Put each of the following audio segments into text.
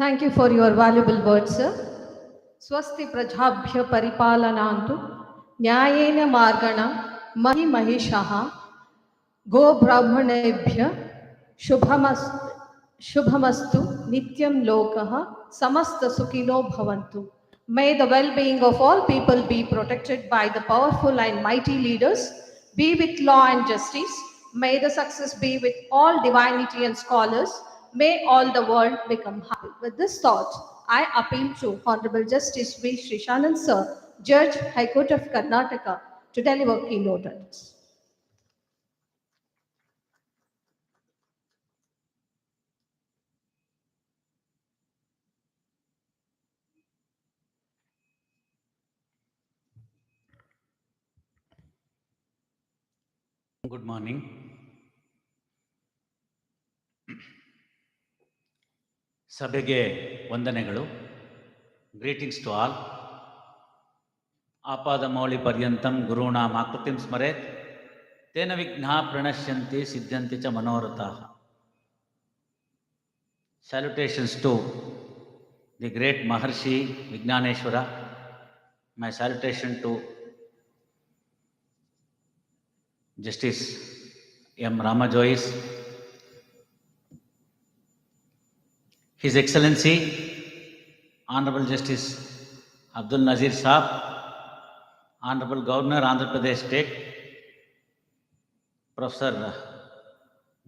Thank you for your valuable words, sir. Swasti prajabhya paripalanantu nyayena margana mahi mahishaha go brahmanebhya shubhamastu nityam lokaha samasta sukhino bhavantu. May the well-being of all people be protected by the powerful and mighty leaders, be with law and justice. May the success be with all divinity and scholars. May all the world become happy. With this thought, I appeal to Honorable Justice V. Srishanan Sir, Judge, High Court of Karnataka, to deliver keynote address. Good morning. ಸಭೆಗೆ ವಂದನೆಗಳು. Greetings to all. ಆಪಾದಮೌಳಿ ಪರ್ಯಂತಂ ಗುರುಣಾಂ ಆಕೃತಿಂ ಸ್ಮರೇತ್ ತೇನ ವಿಘ್ನಃ ಪ್ರಣಶ್ಯಂತಿ ಸಿದ್ಧ್ಯಂತಿ ಚ ಮನೋರಥಾಃ. Salutations to the great Maharshi Vignaneshwara. My salutation to Justice M. Ramajoyce, His Excellency Honorable Justice Abdul Nazir Saab, Honorable Governor Andhra Pradesh State, Professor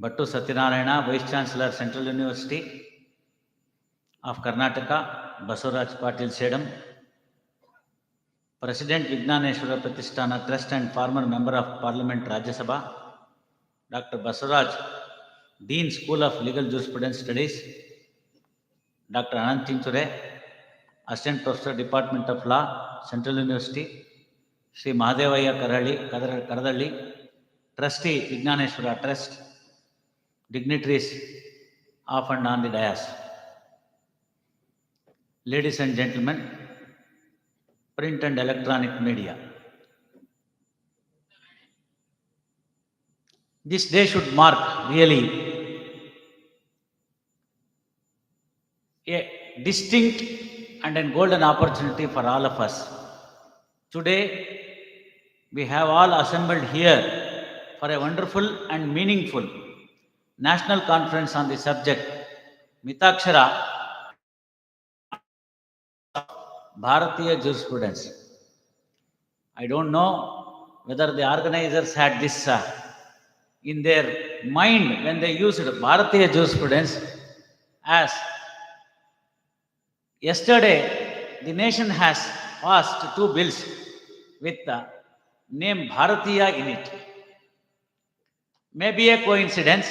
Bhattu Satyanarayana, Vice Chancellor Central University of Karnataka, Basuraj Patil Sedam, President Vignaneshwara Pratisthana Trust and former Member of Parliament Rajya Sabha, Dr. Basuraj, Dean School of Legal Jurisprudence Studies, Dr. Anant Chinture, Assistant Professor Department of Law, Central University, Sri Mahadevaya Karadalli, Trustee Vignaneshwara Trust, dignitaries of and on the dais, ladies and gentlemen, print and electronic media. This day should mark really a distinct and a golden opportunity for all of us. Today, we have all assembled here for a wonderful and meaningful national conference on the subject Mitakshara, Bharatiya Jurisprudence. I don't know whether the organizers had this in their mind when they used Bharatiya Jurisprudence, as yesterday the nation has passed 2 bills with the name Bharatiya in it. Maybe a coincidence.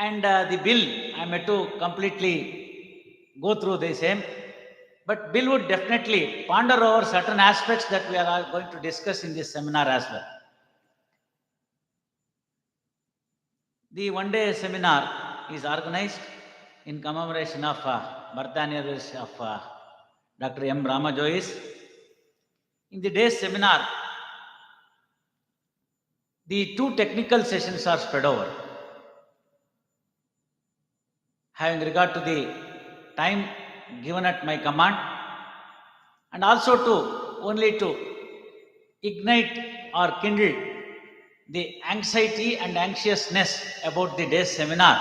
And the bill, I am to completely go through the same, but bill would definitely ponder over certain aspects that we are going to discuss in this seminar as well. The one-day seminar is organized in commemoration of birth anniversary of Dr. M. Ramajoyce. In the day's seminar, the 2 technical sessions are spread over, having regard to the time given at my command, and also to ignite or kindle the anxiety and anxiousness about the day's seminar.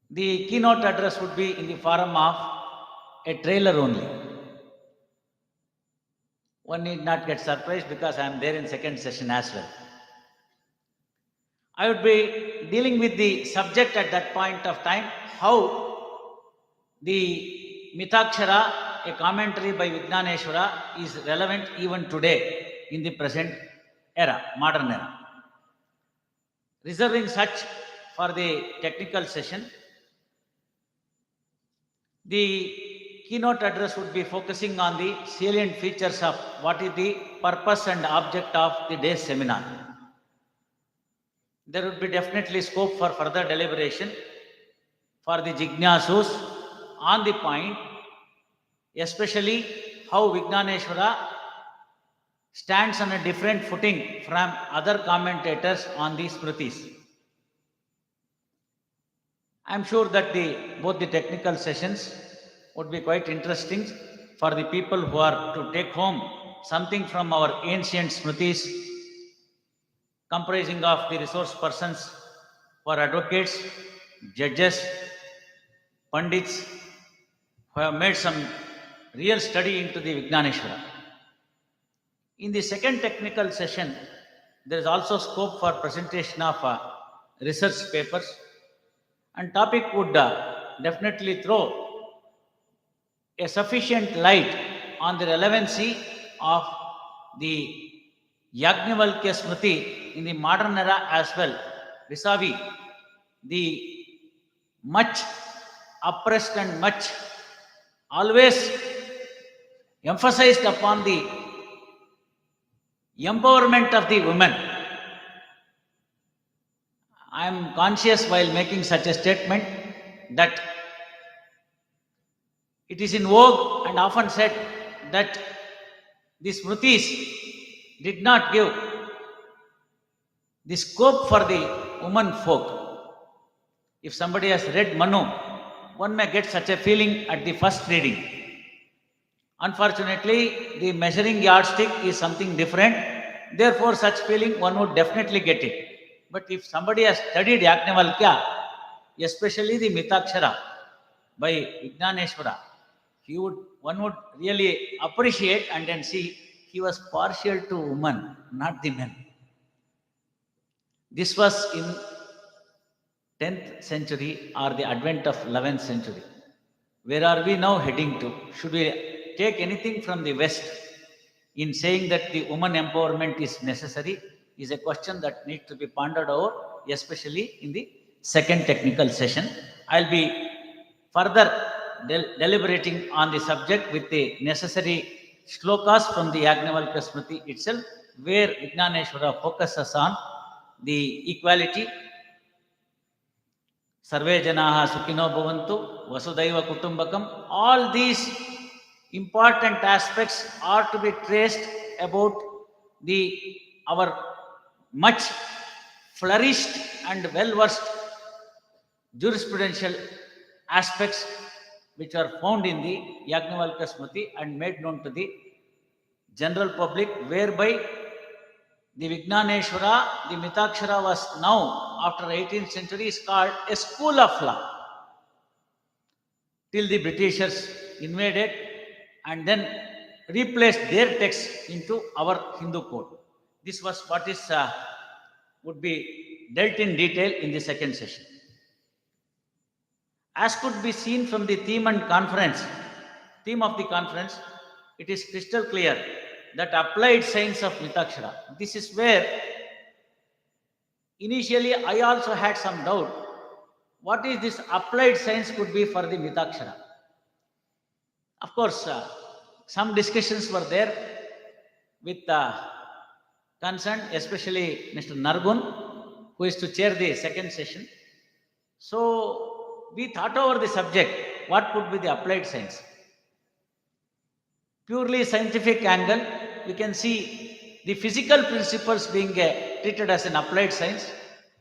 The keynote address would be in the form of a trailer only. One need not get surprised because I am there in second session as well. I would be dealing with the subject at that point of time, how the Mitakshara, a commentary by Vignaneshwara, is relevant even today in the present era, modern era. Reserving such for the technical session, the keynote address would be focusing on the salient features of what is the purpose and object of the day's seminar. There would be definitely scope for further deliberation for the jignasus on the point, especially how Vignaneshwara stands on a different footing from other commentators on these Smritis. I'm sure that both the technical sessions would be quite interesting for the people who are to take home something from our ancient smritis, comprising of the resource persons for advocates, judges, pundits, who have made some real study into the Vijnaneshwara. In the second technical session, there is also scope for presentation of research papers, and topic would definitely throw a sufficient light on the relevancy of the Yajnavalkya Smriti in the modern era as well, vis-a-vis the much oppressed and much always emphasized upon the empowerment of the women. I am conscious while making such a statement that it is in vogue and often said that the Smritis did not give the scope for the woman folk. If somebody has read Manu, one may get such a feeling at the first reading. Unfortunately, the measuring yardstick is something different. Therefore, such feeling one would definitely get it. But if somebody has studied Yajnavalkya, especially the Mitakshara by Vijnaneshwara, one would really appreciate and then see he was partial to women, not the men. This was in 10th century or the advent of 11th century. Where are we now heading to? Should we take anything from the West in saying that the woman empowerment is necessary is a question that needs to be pondered over, especially in the second technical session. I'll be further deliberating on the subject with the necessary shlokas from the Yajnavalkya Smriti itself, where Vijnaneshwara focuses on the equality, Sarve Janaha Sukhino Bhavantu, Vasudhaiva Kutumbakam. All these important aspects are to be traced about our much flourished and well-versed jurisprudential aspects which are found in the Yajnavalkya Smriti and made known to the general public, whereby the Vijnaneshwara, the Mitakshara was now, after 18th century, is called a school of law. Till the Britishers invaded and then replaced their text into our Hindu code. This was what is would be dealt in detail in the second session. As could be seen from the theme of the conference, it is crystal clear that applied science of Mitakshara. This is where initially I also had some doubt. What is this applied science could be for the Mitakshara? Of course, some discussions were there with concerned, especially Mr. Nargun, who is to chair the second session. So we thought over the subject, what could be the applied science? Purely scientific angle, we can see the physical principles being treated as an applied science.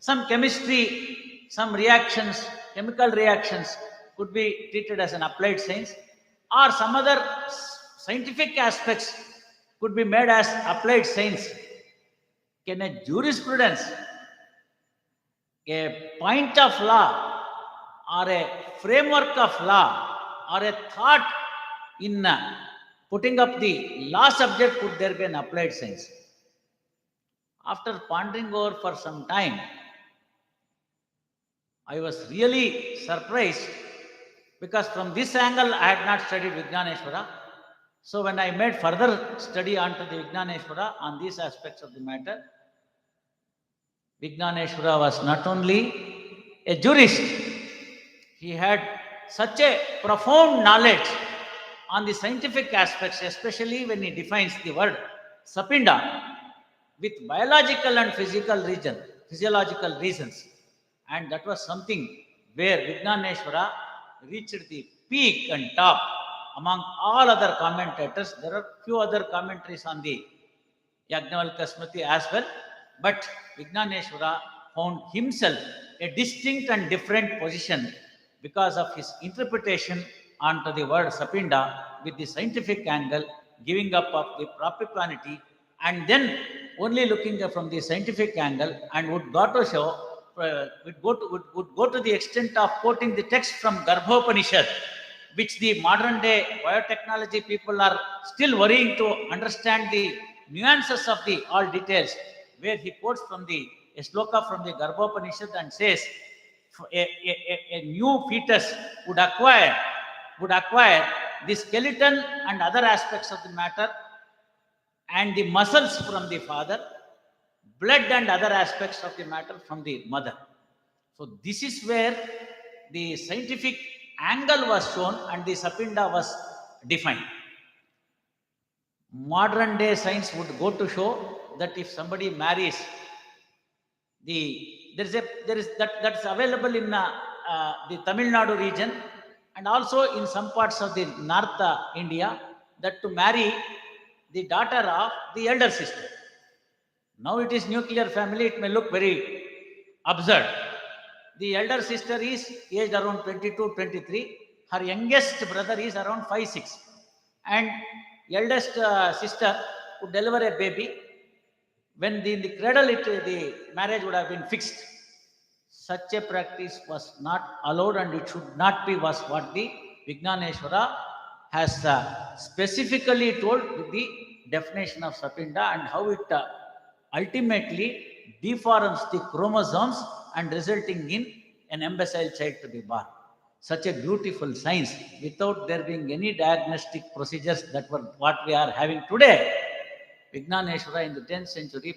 Some chemistry, some reactions, chemical reactions could be treated as an applied science, or some other scientific aspects could be made as applied science. Can a jurisprudence, a point of law, or a framework of law, or a thought in putting up the law subject, could there be an applied science? After pondering over for some time, I was really surprised, because from this angle I had not studied Vijnaneshwara. So when I made further study onto the Vijnaneshwara on these aspects of the matter, Vijnaneshwara was not only a jurist, he had such a profound knowledge on the scientific aspects, especially when he defines the word sapinda with biological and physiological reasons. And that was something where Vijnaneshwara reached the peak and top among all other commentators. There are few other commentaries on the Yajnavalkya Smriti as well, but Vijnaneshwara found himself a distinct and different position because of his interpretation onto the word Sapinda with the scientific angle, giving up of the propriety, and then only looking from the scientific angle, and would go to show, would go to the extent of quoting the text from Garbhopanishad, which the modern day biotechnology people are still worrying to understand the nuances of the all details, where he quotes from the a sloka from the Garbhopanishad and says a new fetus would acquire the skeleton and other aspects of the matter and the muscles from the father, blood and other aspects of the matter from the mother. So this is where the scientific angle was shown and the Sapinda was defined. Modern day science would go to show that if somebody marries that's available in the Tamil Nadu region and also in some parts of the North India, that to marry the daughter of the elder sister. Now it is nuclear family, it may look very absurd. The elder sister is aged around 22, 23. Her youngest brother is around 5, 6. And eldest sister would deliver a baby. When in the cradle, the marriage would have been fixed. Such a practice was not allowed and it should not be, was what the Vijnaneshwara has specifically told with the definition of Sapinda and how it ultimately deforms the chromosomes and resulting in an imbecile child to be born. Such a beautiful science without there being any diagnostic procedures that were what we are having today. Vijnaneshwara in the 10th century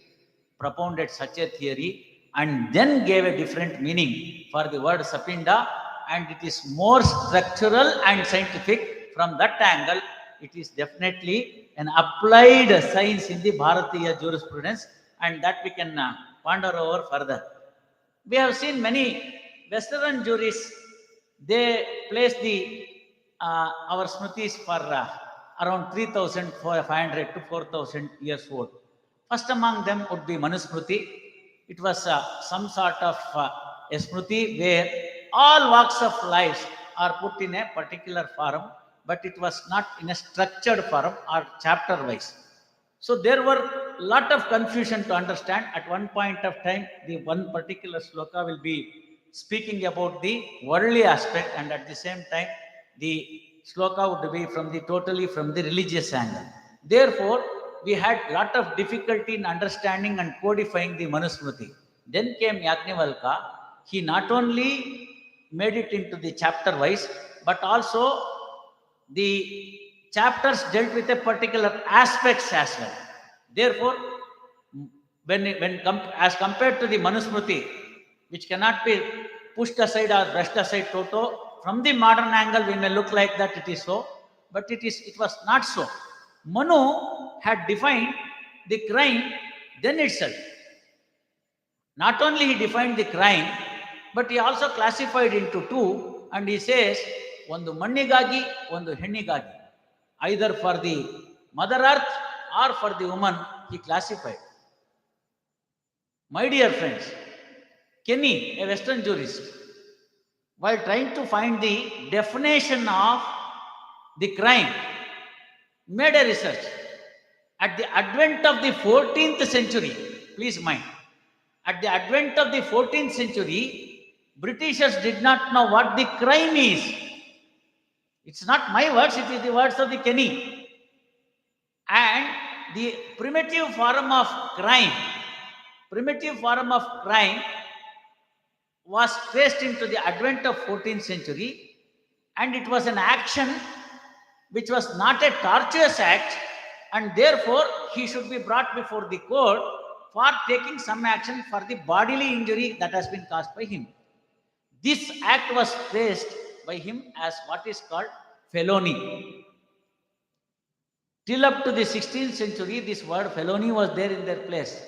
propounded such a theory and then gave a different meaning for the word Sapinda, and it is more structural and scientific. From that angle, it is definitely an applied science in the Bharatiya jurisprudence, and that we can ponder over further. We have seen many Western juries, they place the our Smritis for around 3,500 to 4,000 years old. First among them would be Manusmriti. It was some sort of a Smriti where all walks of life are put in a particular form, but it was not in a structured form or chapter wise. So there were a lot of confusion to understand. At one point of time, the one particular sloka will be speaking about the worldly aspect, and at the same time, the sloka would be totally from the religious angle. Therefore, we had a lot of difficulty in understanding and codifying the Manusmriti. Then came Yajnavalkya. He not only made it into the chapter wise, but also the chapters dealt with a particular aspects as well. Therefore, as compared to the Manusmriti, which cannot be pushed aside or brushed aside from the modern angle, we may look like that it is so, but it was not so. Manu had defined the crime then itself. Not only he defined the crime, but he also classified into two, and he says, ಒಂದು ಮಣ್ಣಿಗಾಗಿ ಒಂದು ಹೆಣ್ಣಿಗಾಗಿ, either for the mother earth or for the woman, he classified. My dear friends, Kenny, a Western jurist, while trying to find the definition of the crime, made a research. At the advent of the 14th century, please mind, at the advent of the 14th century, Britishers did not know what the crime is. It's not my words, it is the words of the Kenny. And the primitive form of crime was traced into the advent of 14th century, and it was an action which was not a tortuous act, and therefore he should be brought before the court for taking some action for the bodily injury that has been caused by him. This act was traced by him as what is called felony. Till up to the 16th century, this word felony was there in their place.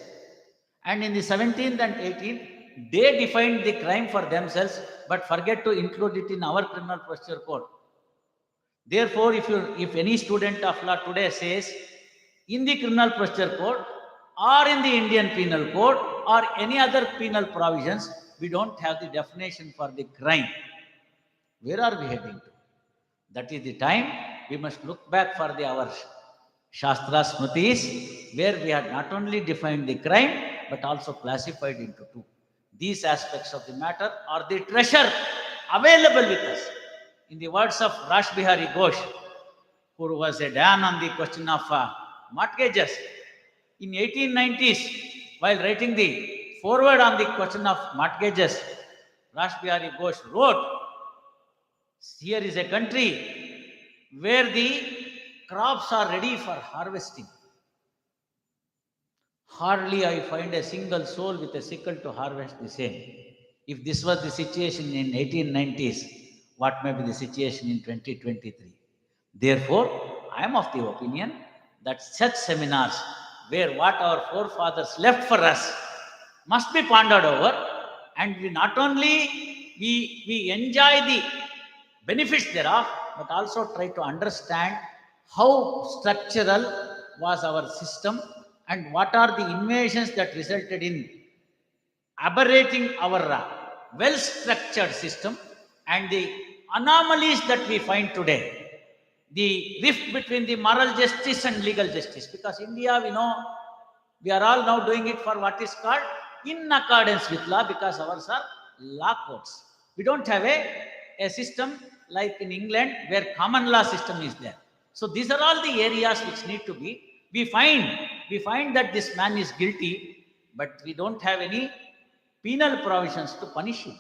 And in the 17th and 18th, they defined the crime for themselves, but forget to include it in our criminal procedure code. Therefore, if any student of law today says, in the criminal procedure code, or in the Indian penal code, or any other penal provisions, we don't have the definition for the crime. Where are we heading to? That is the time we must look back for our Shastra Smritis, where we have not only defined the crime, but also classified into two. These aspects of the matter are the treasure available with us. In the words of Rash Bihari Ghosh, who was a Dan on the question of mortgages, in 1890s, while writing the foreword on the question of mortgages, Rash Bihari Ghosh wrote, here is a country where the crops are ready for harvesting. Hardly I find a single soul with a sickle to harvest the same. If this was the situation in 1890s, what may be the situation in 2023? Therefore, I am of the opinion that such seminars, where what our forefathers left for us must be pondered over, and we not only we enjoy the benefits thereof, but also try to understand how structural was our system and what are the innovations that resulted in aberrating our well-structured system and the anomalies that we find today. The rift between the moral justice and legal justice. Because India, we know, we are all now doing it for what is called in accordance with law, because ours are law courts. We don't have a system like in England where common law system is there. So these are all the areas which need to be. We find that this man is guilty, but we don't have any penal provisions to punish him.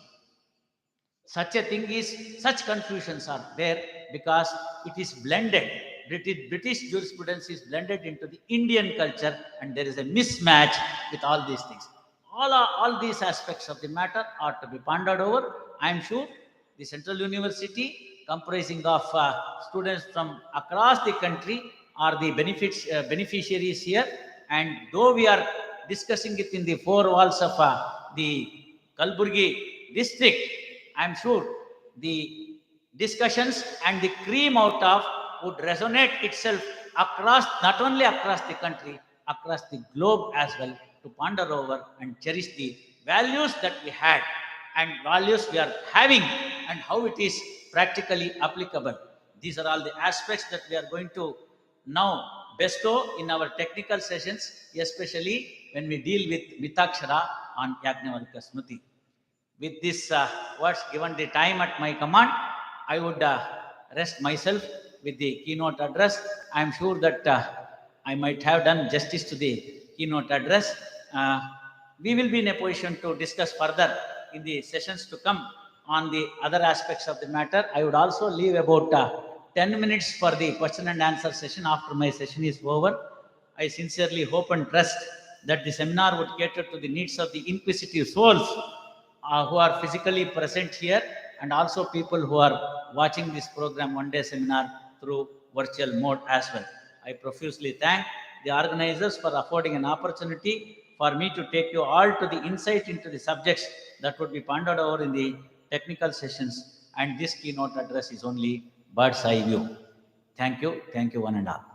Such a thing is, such confusions are there because it is blended. British jurisprudence is blended into the Indian culture, and there is a mismatch with all these things. All these aspects of the matter are to be pondered over. I am sure the Central University, comprising of students from across the country, are the beneficiaries here. And though we are discussing it in the four walls of the Kalburgi district, I am sure the discussions and the cream out of would resonate itself across, not only across the country, across the globe as well, to ponder over and cherish the values that we had and values we are having and how it is practically applicable. These are all the aspects that we are going to now bestow in our technical sessions, especially when we deal with Mitakshara on Yajnavalkya Smriti. With this words given the time at my command, I would rest myself with the keynote address. I am sure that I might have done justice to the keynote address. We will be in a position to discuss further in the sessions to come on the other aspects of the matter. I would also leave about 10 minutes for the question and answer session after my session is over. I sincerely hope and trust that the seminar would cater to the needs of the inquisitive souls who are physically present here, and also people who are watching this program one-day seminar through virtual mode as well. I profusely thank the organizers for affording an opportunity for me to take you all to the insight into the subjects that would be pondered over in the technical sessions, and this keynote address is only bird's eye view. Thank you one and all.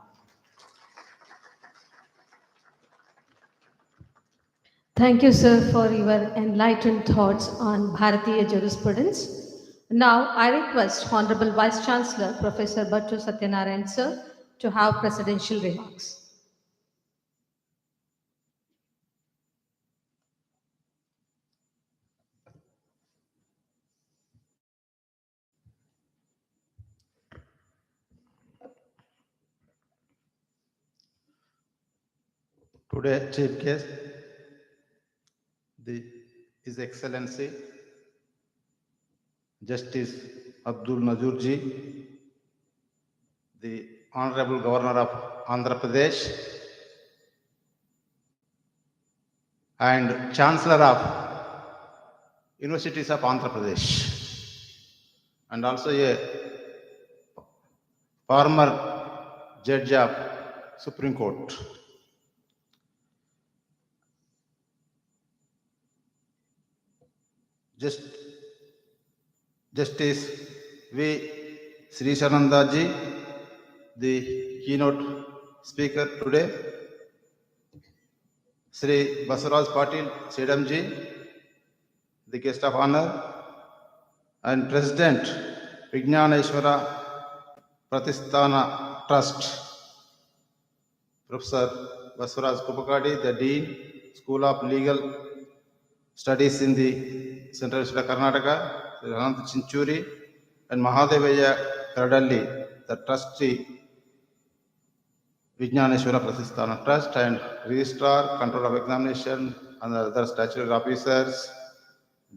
Thank you, sir, for your enlightened thoughts on Bharatiya jurisprudence. Now, I request Honorable Vice Chancellor, Professor Bhattu Satyanarayan, sir, to have presidential remarks. Today, Chief Guest, His Excellency Justice Abdul Nazurji, the Honorable Governor of Andhra Pradesh, and Chancellor of Universities of Andhra Pradesh, and also a former Judge of Supreme Court. Justice V. Sri Shanandaji, the keynote speaker today, Sri Basaraj Patil Sedamji, the guest of honor, and President Vijnaneshwara Pratisthana Trust, Professor Basaraj Kupakadi, the Dean, School of Legal Studies in the Central State of Karnataka, Sri Anant Chinchuri, and Mahadevaya Karadalli, the trustee, Vijnaneshwara Pratisthana Trust, and Registrar, Control of Examination, and other statutory officers,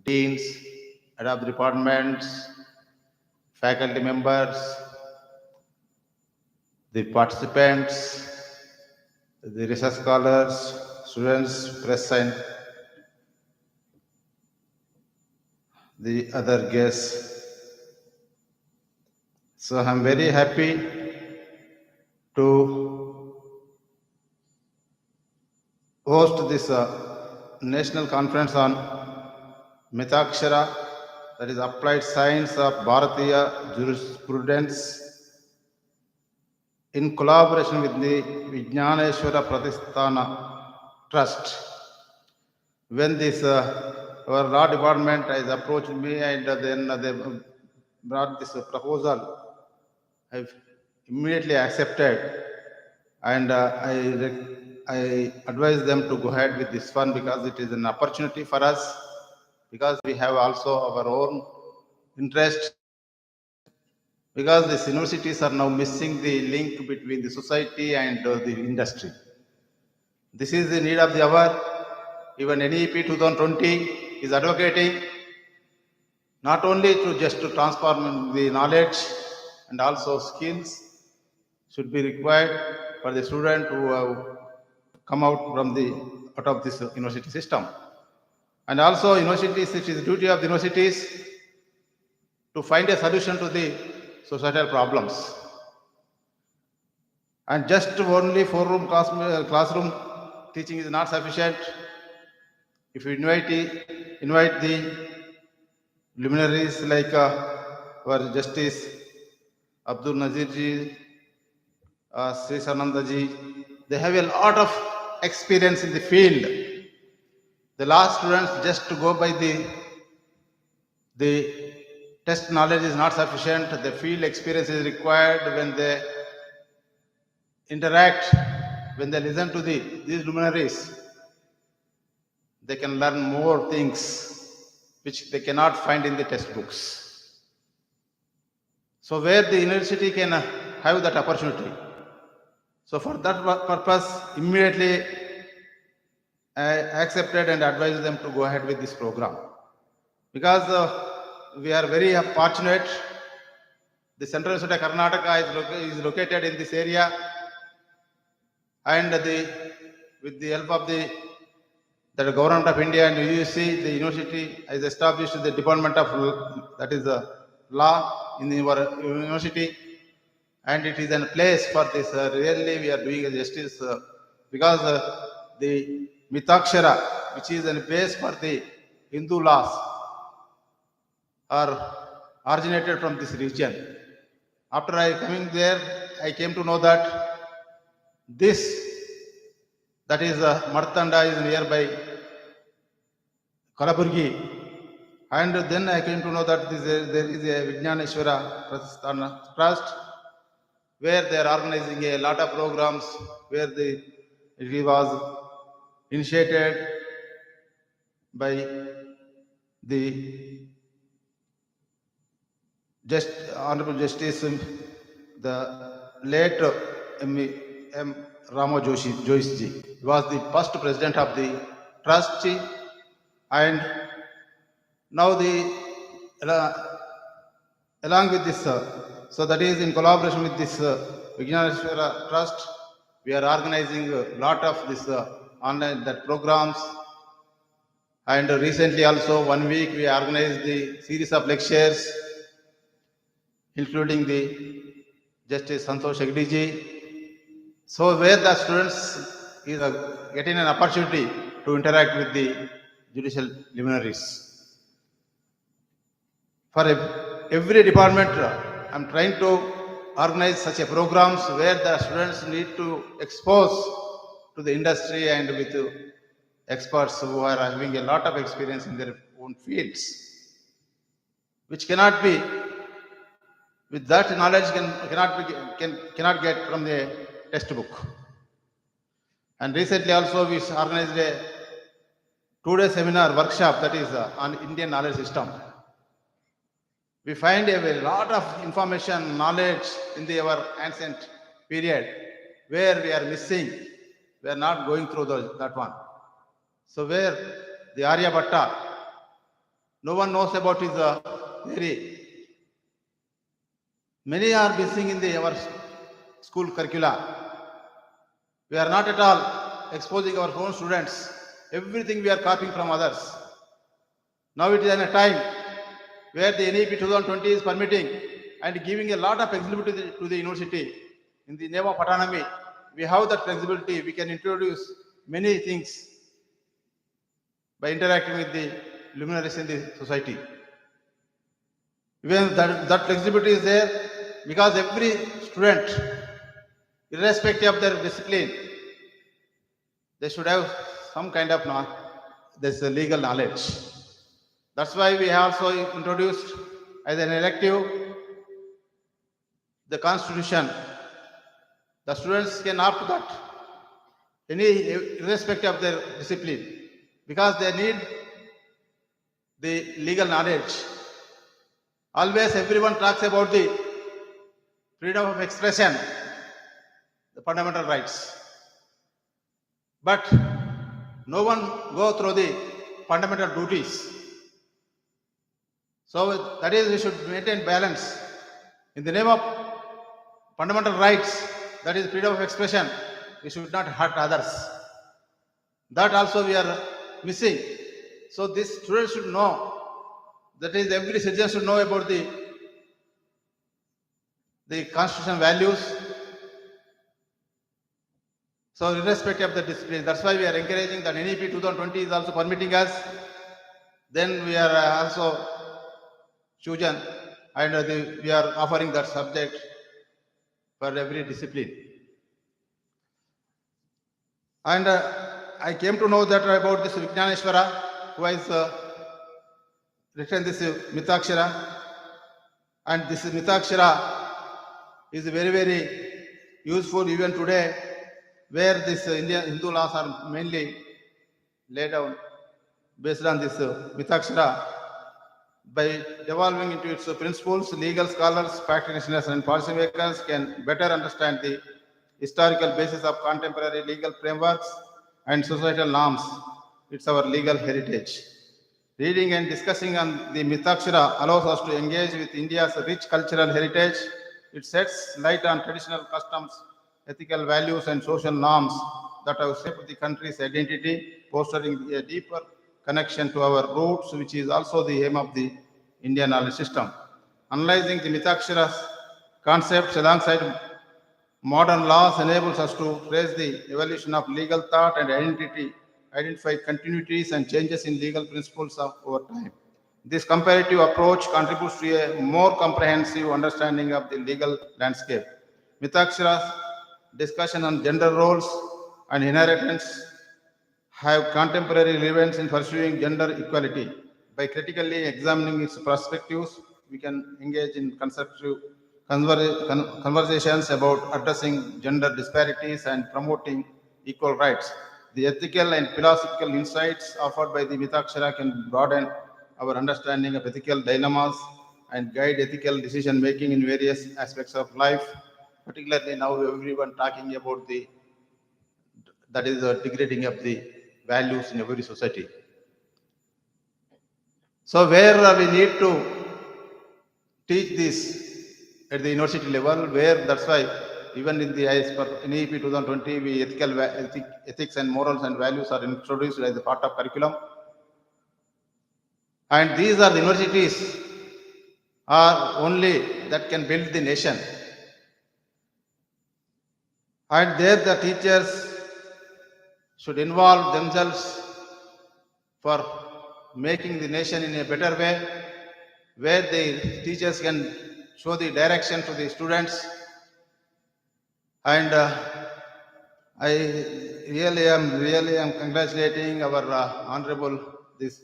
deans, head of departments, faculty members, the participants, the research scholars, students, press, and the other guests. So I'm very happy to host this national conference on Mitakshara, that is Applied Science of Bharatiya Jurisprudence, in collaboration with the Vijnaneshwara Pratisthana Trust. When this our law department has approached me and then they brought this proposal, I immediately accepted, and I advise them to go ahead with this one because it is an opportunity for us, because we have also our own interest, because these universities are now missing the link between the society and the industry. This is the need of the hour. Even NEP 2020 is advocating not only to transform the knowledge and also skills should be required for the student who have come out of this university system. And also universities, it is the duty of the universities to find a solution to the societal problems. And just only four-room classroom teaching is not sufficient. If you invite the luminaries like our Justice Abdul Nazir ji, Sri Sananda ji, they have a lot of experience in the field. The last students just to go by the test knowledge is not sufficient. The field experience is required. When they interact, when they listen to these luminaries, they can learn more things which they cannot find in the textbooks. So where the university can have that opportunity. So for that purpose, immediately I accepted and advised them to go ahead with this program. Because we are very fortunate. The Central State of Karnataka is located in this area, and with the help of the Government of India and UUC, the university has established the Department of that is law in our university, and it is a place for this. Really, we are doing justice because the Mitakshara, which is a base for the Hindu laws, are originated from this region. After I coming there, I came to know that that is Martanda is nearby Kalaburgi, and then I came to know that there is a Vijnaneshwara Pratisthana Trust, where they are organizing a lot of programs, where it was initiated by the Honorable Justice, the late M. Ramo Joyce ji. He was the first president of the trust, and now along with this, so that is in collaboration with this Vijnaneshwara Trust, we are organizing a lot of this online programs. And recently also 1 week we organized the series of lectures, including the Justice Santosh Hegde ji. So where the students is getting an opportunity to interact with the judicial luminaries. For every department, I'm trying to organize such a programs where the students need to expose to the industry and with experts who are having a lot of experience in their own fields, which cannot be, with that knowledge cannot get from the textbook. And recently also we organized a 2-day seminar workshop that is on Indian knowledge system. We find a lot of information, knowledge in our ancient period where we are missing. We are not going through that one. So where the Aryabhatta, no one knows about his theory. Many are missing in our school curricula. We are not at all exposing our own students. Everything we are copying from others. Now it is in a time where the NEP 2020 is permitting and giving a lot of flexibility to the university. In the name of autonomy, we have that flexibility. We can introduce many things by interacting with the luminaries in the society. Even that flexibility is there because every student, irrespective of their discipline, they should have some kind of legal knowledge. That's why we have also introduced as an elective the Constitution. The students can opt that, irrespective of their discipline, because they need the legal knowledge. Always everyone talks about the freedom of expression, the fundamental rights. But no one go through the fundamental duties. So that is, we should maintain balance. In the name of fundamental rights, that is freedom of expression, we should not hurt others. That also we are missing. So this students should know, that is every citizen should know about the constitutional values. So irrespective of the discipline, that's why we are encouraging that NEP 2020 is also permitting us. Then we are also chosen and we are offering that subject for every discipline. And I came to know that about this Vijnaneshwara, who has written this Mitakshara. And this Mitakshara is very, very useful even today, where this Indian Hindu laws are mainly laid down based on this Mitakshara. By devolving into its principles, legal scholars, practitioners, and policymakers can better understand the historical basis of contemporary legal frameworks and societal norms. It's our legal heritage. Reading and discussing on the Mitakshara allows us to engage with India's rich cultural heritage. It sheds light on traditional customs, ethical values, and social norms that have shaped the country's identity, fostering a deeper connection to our roots, which is also the aim of the Indian knowledge system. Analyzing the Mitakshara's concepts alongside modern laws enables us to trace the evolution of legal thought and identify continuities and changes in legal principles over time. This comparative approach contributes to a more comprehensive understanding of the legal landscape. Mitakshara's discussion on gender roles and inheritance have contemporary relevance in pursuing gender equality. By critically examining its perspectives, we can engage in constructive conversations about addressing gender disparities and promoting equal rights. The ethical and philosophical insights offered by the Mitakshara can broaden our understanding of ethical dilemmas and guide ethical decision making in various aspects of life. Particularly now, everyone talking about the degrading of the values in every society. So where we need to teach this at the university level, where that's why even in the as per NEP 2020, we ethics and morals and values are introduced as a part of curriculum. And these are the universities are only that can build the nation. And there the teachers should involve themselves for making the nation in a better way, where the teachers can show the direction to the students and I really am congratulating our honorable this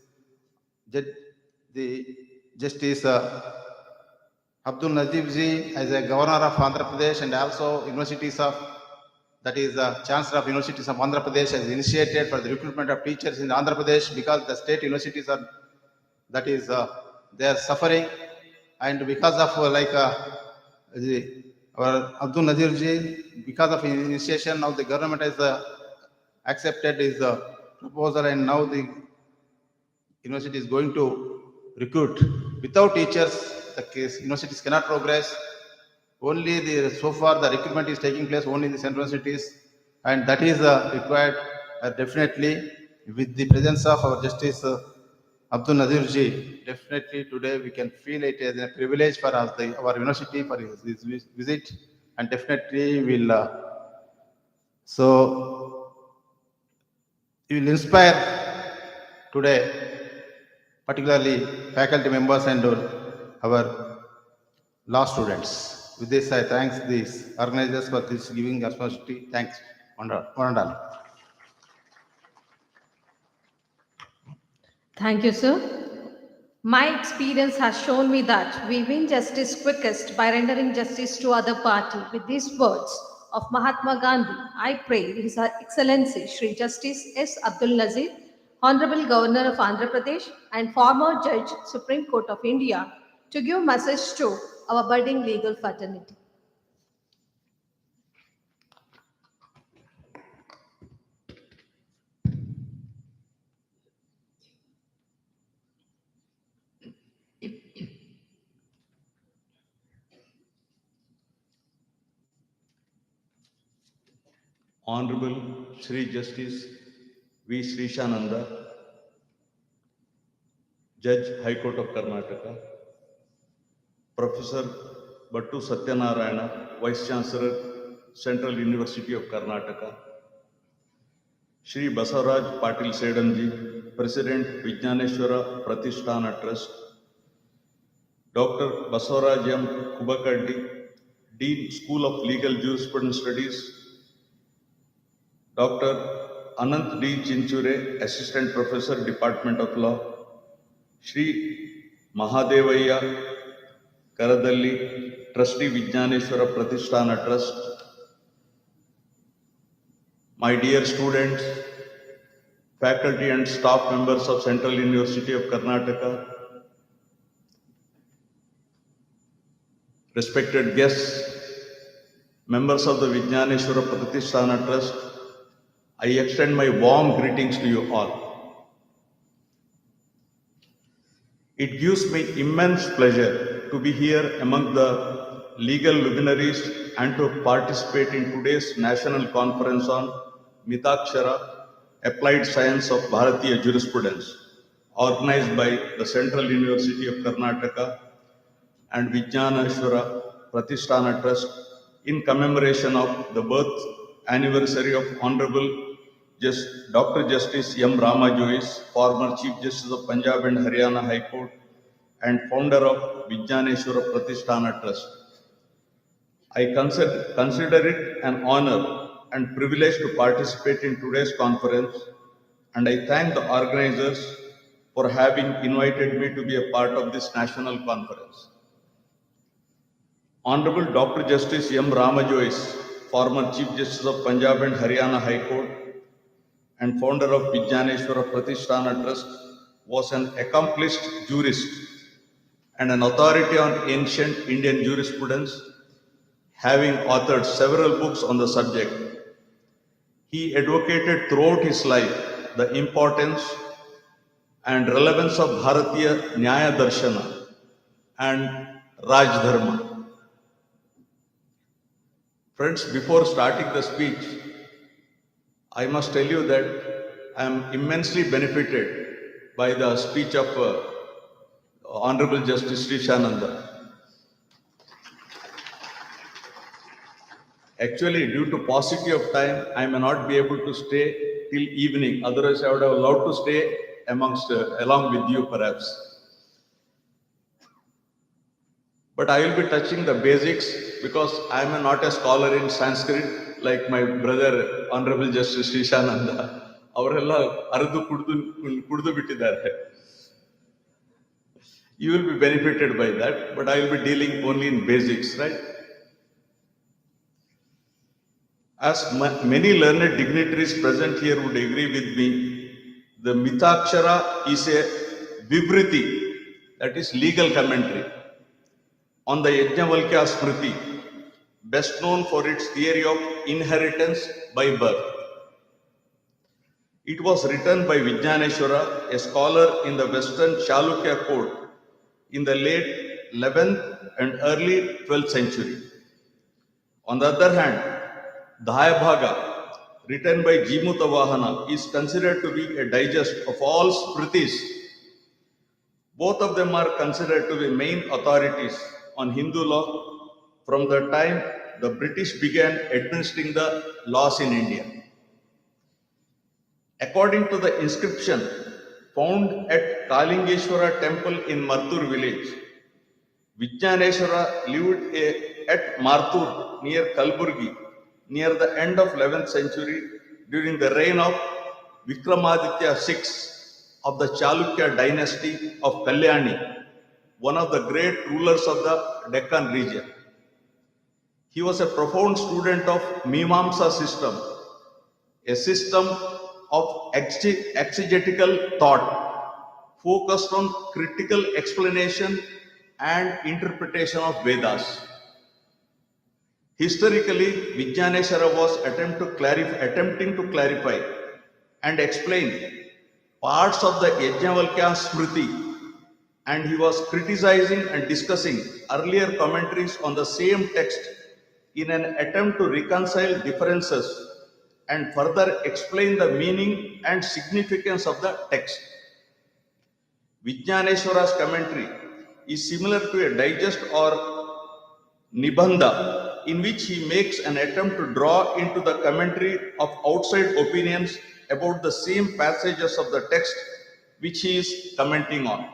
judge, the Justice Abdul Nazib ji as a governor of Andhra Pradesh and also universities of that is the Chancellor of Universities of Andhra Pradesh has initiated for the recruitment of teachers in Andhra Pradesh because the state universities are that is they are suffering and because of the, our Abdul Nazir ji because of his initiation now the government has accepted his proposal and now the university is going to recruit. Without teachers, the case universities cannot progress. Only the so far the recruitment is taking place only in the central cities, and that is required definitely with the presence of our Justice Abdul Nazir ji. Definitely today we can feel it as a privilege for us, our university for his visit, and definitely will so it will inspire today particularly faculty members and our law students. With this, I thank these organizers for this giving opportunity. Thanks, one and all. Thank you, sir. My experience has shown me that we win justice quickest by rendering justice to other party. With these words of Mahatma Gandhi, I pray His Excellency Shri Justice S. Abdul Nazir, Honorable Governor of Andhra Pradesh and former Judge Supreme Court of India, to give message to our budding legal fraternity. Honorable Shri Justice V. Srishananda, Judge High Court of Karnataka, Professor Battu Satyanarayana, Vice Chancellor, Central University of Karnataka, Shri Basavaraj Patil Sedamji, President Vijnaneshwara Pratisthana Trust, Dr. Basavaraj M. Kubakaddi, Dean School of Legal Jurisprudence Studies, Dr. Anant D. Chinchure, Assistant Professor, Department of Law, Shri Mahadevaya Karadalli, Trustee Vijnaneshwara Pratisthana Trust, my dear students, faculty and staff members of Central University of Karnataka, respected guests, members of the Vijnaneshwara Pratisthana Trust, I extend my warm greetings to you all. It gives me immense pleasure to be here among the legal luminaries and to participate in today's national conference on Mitakshara, Applied Science of Bharatiya Jurisprudence, organized by the Central University of Karnataka and Vijnaneshwara Pratisthana Trust in commemoration of the birth anniversary of Honorable Dr. Justice M. Rama Jois, former Chief Justice of Punjab and Haryana High Court and founder of Vijnaneshwara Pratisthana Trust. I consider it an honor and privilege to participate in today's conference, and I thank the organizers for having invited me to be a part of this national conference. Honorable Dr. Justice M. Rama Jois, former Chief Justice of Punjab and Haryana High Court and founder of Vijnaneshwara Pratisthana Trust, was an accomplished jurist and an authority on ancient Indian jurisprudence, having authored several books on the subject. He advocated throughout his life the importance and relevance of Bharatiya Nyaya Darshana and Raj Dharma. Friends, before starting the speech, I must tell you that I am immensely benefited by the speech of Honorable Justice Srishananda. Actually, due to paucity of time, I may not be able to stay till evening. Otherwise, I would have loved to stay along with you perhaps. But I will be touching the basics because I am not a scholar in Sanskrit like my brother, Honorable Justice Shishananda, ಅವರೆಲ್ಲ ಅರ್ದು ಕುಡಿದು ಬಿಟ್ಟಿದ್ದಾರೆ. You will be benefited by that, but I will be dealing only in basics, right? As many learned dignitaries present here would agree with me, the Mitakshara is a vibriti, that is legal commentary, on the Yajnavalkya Smriti, best known for its theory of inheritance by birth. It was written by Vijnaneshwara, a scholar in the Western Chalukya court in the late 11th and early 12th century. On the other hand, Dayabhaga, written by Jimutavahana, is considered to be a digest of all Smritis. Both of them are considered to be main authorities on Hindu law from the time the British began administering the laws in India. According to the inscription found at Kalingeshwara temple in Martur village, Vijnaneshwara lived at Martur near Kalburgi near the end of 11th century during the reign of Vikramaditya VI of the Chalukya dynasty of Kalyani, one of the great rulers of the Deccan region. He was a profound student of Mimamsa system, a system of exegetical thought focused on critical explanation and interpretation of Vedas. Historically, Vijnaneshwara was attempting to clarify and explain parts of the Yajnavalkya Smriti, and he was criticizing and discussing earlier commentaries on the same text in an attempt to reconcile differences and further explain the meaning and significance of the text. Vijnaneshwara's commentary is similar to a digest or nibandha, in which he makes an attempt to draw into the commentary of outside opinions about the same passages of the text which he is commenting on.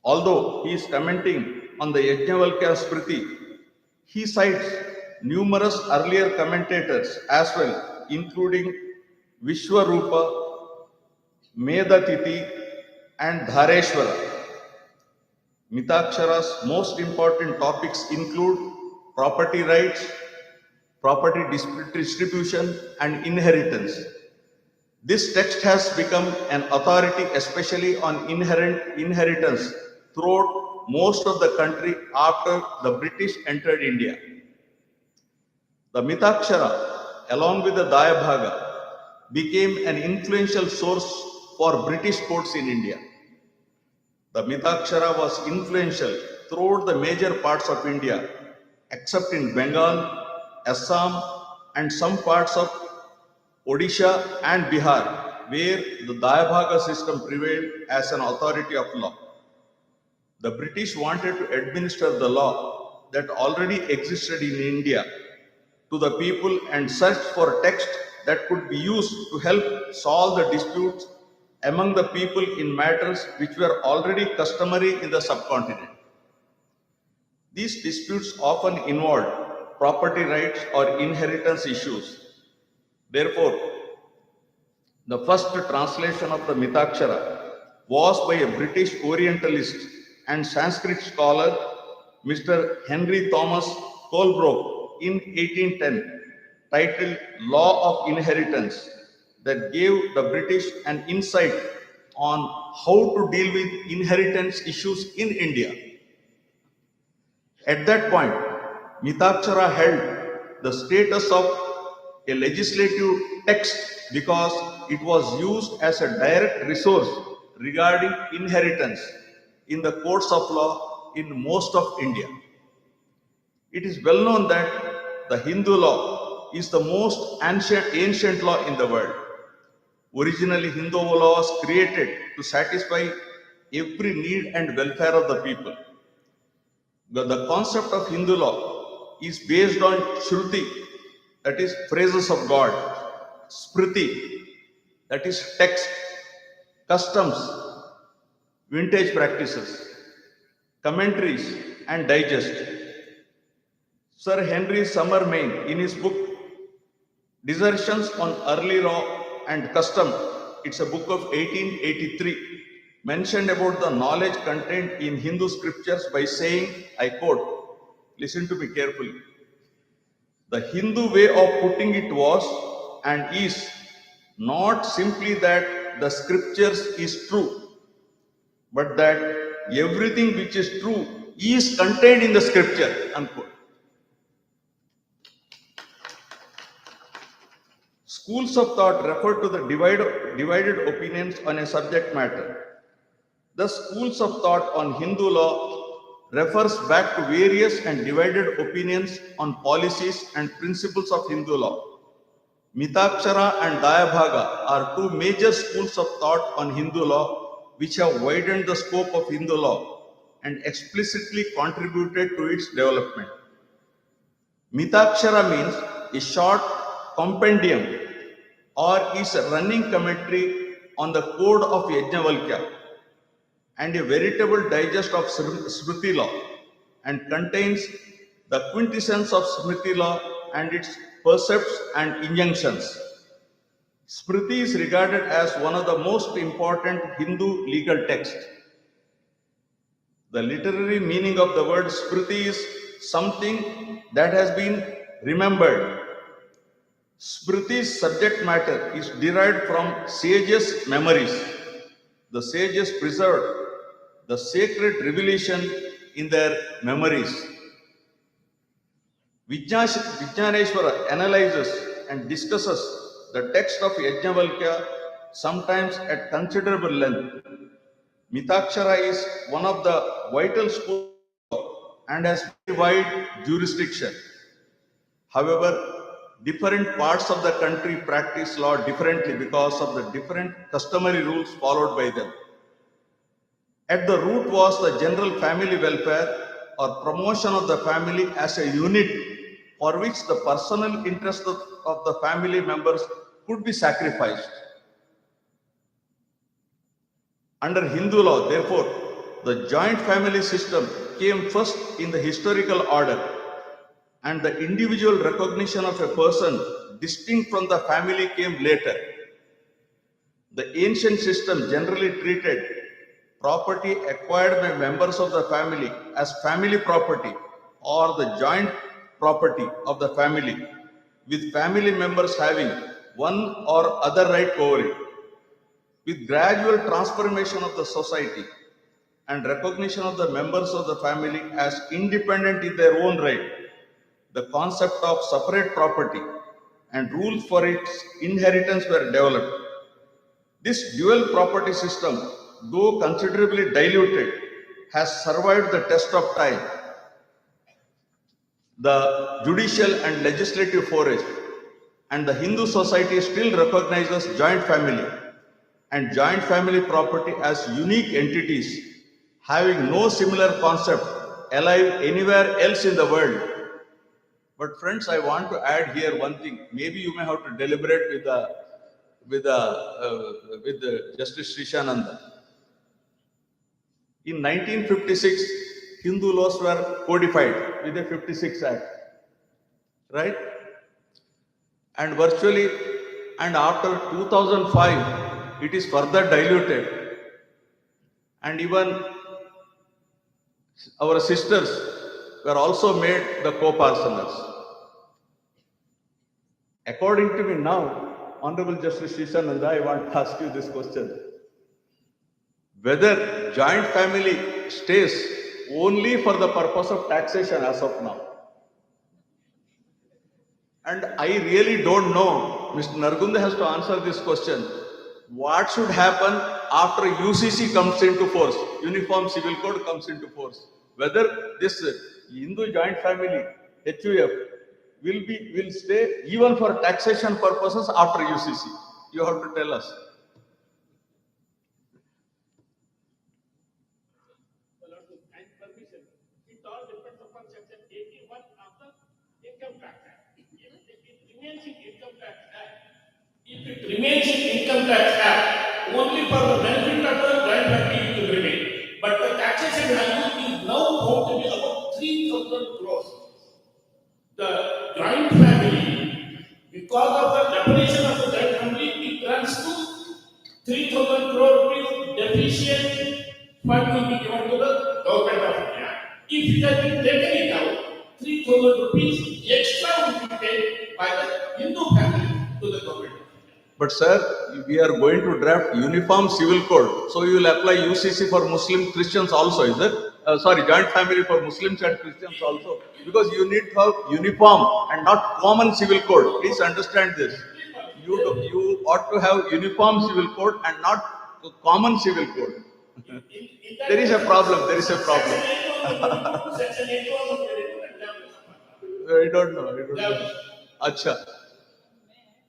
Although he is commenting on the Yajnavalkya Smriti, he cites numerous earlier commentators as well, including Vishwarupa, Medatiti, and Dhareshwara. Mitakshara's most important topics include property rights, property distribution, and inheritance. This text has become an authority especially on inheritance throughout most of the country after the British entered India. The Mitakshara, along with the Dayabhaga, became an influential source for British courts in India. The Mitakshara was influential throughout the major parts of India, except in Bengal, Assam, and some parts of Odisha and Bihar, where the Dayabhaga system prevailed as an authority of law. The British wanted to administer the law that already existed in India to the people and searched for a text that could be used to help solve the disputes among the people in matters which were already customary in the subcontinent. These disputes often involved property rights or inheritance issues. Therefore, the first translation of the Mitakshara was by a British Orientalist and Sanskrit scholar, Mr. Henry Thomas Colebrook, in 1810, titled Law of Inheritance, that gave the British an insight on how to deal with inheritance issues in India. At that point, Mitakshara held the status of a legislative text because it was used as a direct resource regarding inheritance in the courts of law in most of India. It is well known that the Hindu law is the most ancient law in the world. Originally, Hindu law was created to satisfy every need and welfare of the people. The concept of Hindu law is based on Shruti, that is phrases of God, Smriti, that is text, customs, vintage practices, commentaries, and digest. Sir Henry Summer Main, in his book Dissertations on Early Law and Custom, it's a book of 1883, mentioned about the knowledge contained in Hindu scriptures by saying, I quote, listen to me carefully, the Hindu way of putting it was and is not simply that the scriptures is true, but that everything which is true is contained in the scripture, unquote. Schools of thought refer to the divided opinions on a subject matter. The schools of thought on Hindu law refers back to various and divided opinions on policies and principles of Hindu law. Mitakshara and Dayabhaga are two major schools of thought on Hindu law which have widened the scope of Hindu law and explicitly contributed to its development. Mitakshara means a short compendium or is a running commentary on the code of Yajnavalkya and a veritable digest of Smriti law and contains the quintessence of Smriti law and its precepts and injunctions. Smriti is regarded as one of the most important Hindu legal texts. The literary meaning of the word Smriti is something that has been remembered. Smriti's subject matter is derived from sages' memories. The sages preserved the sacred revelation in their memories. Vijnaneshwara analyzes and discusses the text of Yajnavalkya sometimes at considerable length. Mitakshara is one of the vital schools and has very wide jurisdiction. However, different parts of the country practice law differently because of the different customary rules followed by them. At the root was the general family welfare or promotion of the family as a unit for which the personal interest of the family members could be sacrificed. Under Hindu law, therefore, the joint family system came first in the historical order, and the individual recognition of a person distinct from the family came later. The ancient system generally treated property acquired by members of the family as family property or the joint property of the family, with family members having one or other right over it. With gradual transformation of the society and recognition of the members of the family as independent in their own right, the concept of separate property and rules for its inheritance were developed. This dual property system, though considerably diluted, has survived the test of time. The judicial and legislative forest and the Hindu society still recognizes joint family and joint family property as unique entities having no similar concept alive anywhere else in the world. But friends, I want to add here one thing. Maybe you may have to deliberate with the Justice Srishananda. In 1956, Hindu laws were codified with the 56 Act, right? And virtually, and after 2005, it is further diluted. And even our sisters were also made the co-parceners. According to me now, Honorable Justice Srishananda, I want to ask you this question. Whether joint family stays only for the purpose of taxation as of now. And I really don't know, Mr. Nargunda has to answer this question. What should happen after UCC comes into force, Uniform Civil Code comes into force? Whether this Hindu joint family, HUF, will stay even for taxation purposes after UCC. You have to tell us. And permission. It all depends upon section 81 of the Income Tax Act. If it remains in Income Tax Act, only for the benefit of the joint family it will remain. But the taxation value is now found to be about 3,000 crores. The joint family, because of the fund will be given to the government of India. If it has been taken it out, 3,000 rupees extra will be paid by the Hindu family to the government. But sir, we are going to draft uniform civil code. So you will apply UCC for Muslim Christians also, is it? Sorry, joint family for Muslims and Christians also. Because you need to have uniform and not common civil code. Please understand this. You ought to have uniform civil code and not common civil code. There is a problem. There is a problem. Section 8 was very good. I don't know. I don't know. Acha.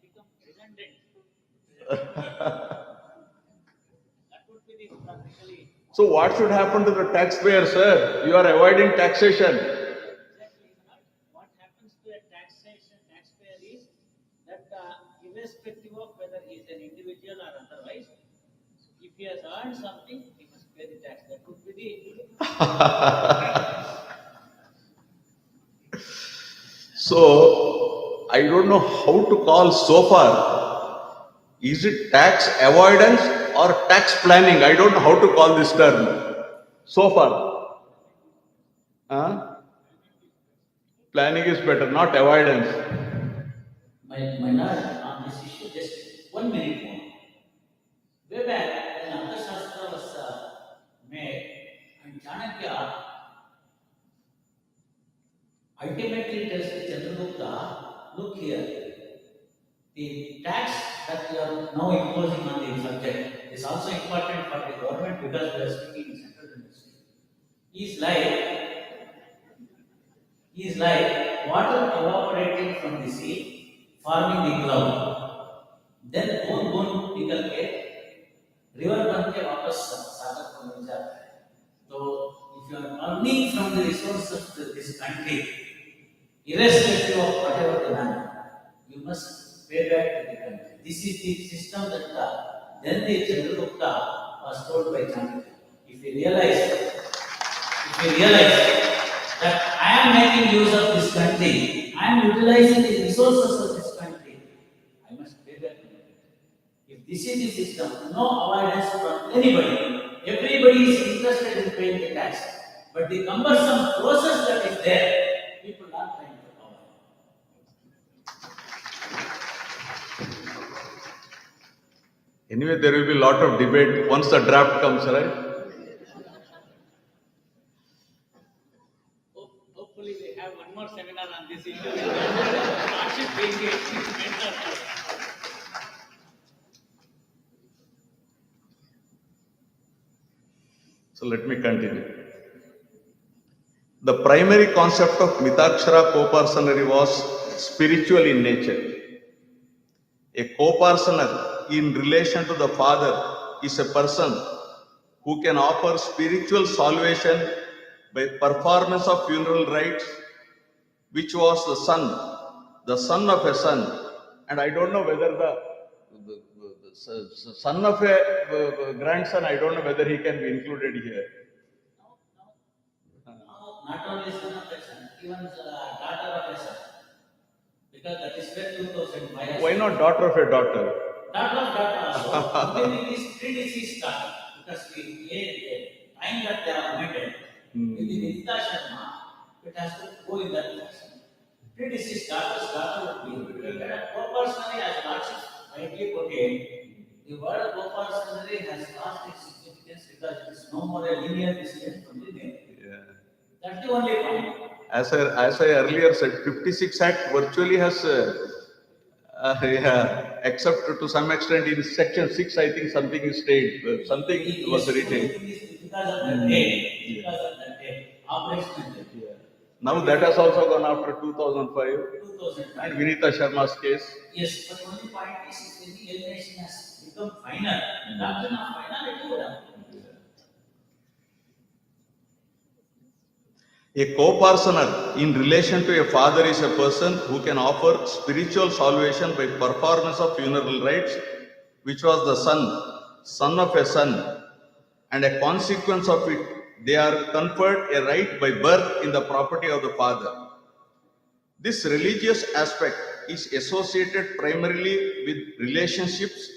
Become redundant. That would be the practically. So what should happen to the taxpayer, sir? You are avoiding taxation. Exactly. What happens to a taxpayer is that irrespective of whether he is an individual or otherwise, if he has earned something, he must pay the tax. That would be the. So I don't know how to call so far. Is it tax avoidance or tax planning? I don't know how to call this term so far. Planning is better, not avoidance. My lord, on this issue, just 1 minute more. Way back when Arthashastra was made, and Chanakya ultimately tells the Chandragupta, look here, the tax that you are now imposing on the subject is also important for the government because we are speaking in central industry. Is like water evaporating from the sea, forming the cloud. Then bone निकल के river बन के वापस सागर को मिल जाता है. So if you are earning from the resources of this country, irrespective of whatever the land, you must pay back to the country. This is the system that then the Chandragupta was told by Chandragupta. If you realize that I am making use of this country, I am utilizing the resources of this country, I must pay back to the country. If this is the system, no avoidance from anybody. Everybody is interested in paying the tax. But the cumbersome process that is there, people are trying to avoid. Anyway, there will be a lot of debate once the draft comes, right? Hopefully, we have one more seminar on this issue. Hardship being a So let me continue. The primary concept of Mitakshara co-personary was spiritual in nature. A co-personer in relation to the father is a person who can offer spiritual salvation by performance of funeral rites, which was the son of a son. And I don't know whether the son of a grandson, I don't know whether he can be included here. not only son of a son, even daughter of a son. Because that is where 2005. Why not daughter of a daughter? Daughter of daughter also. Then it is predeceased daughter. Because the time that they are admitted, in the Mitakshara, it has to go in that fashion. Predeceased daughter would be. Co-personally, as Lordship rightly put it, the word co-personally has lost its significance because it is no more a linear distance from the name. That's the only point. As I earlier said, 56 Act virtually has, except to some extent in Section 6, I think something is stayed, something was retained. Because of the date, because of the date, operational date. Now that has also gone after 2005 2005. and Vinita Sharma's case. Yes, but only point is if the alienation has become final, the doctrine of finality would have. A co-personer in relation to a father is a person who can offer spiritual salvation by performance of funeral rites, which was the son of a son, and a consequence of it, they are conferred a right by birth in the property of the father. This religious aspect is associated primarily with relationships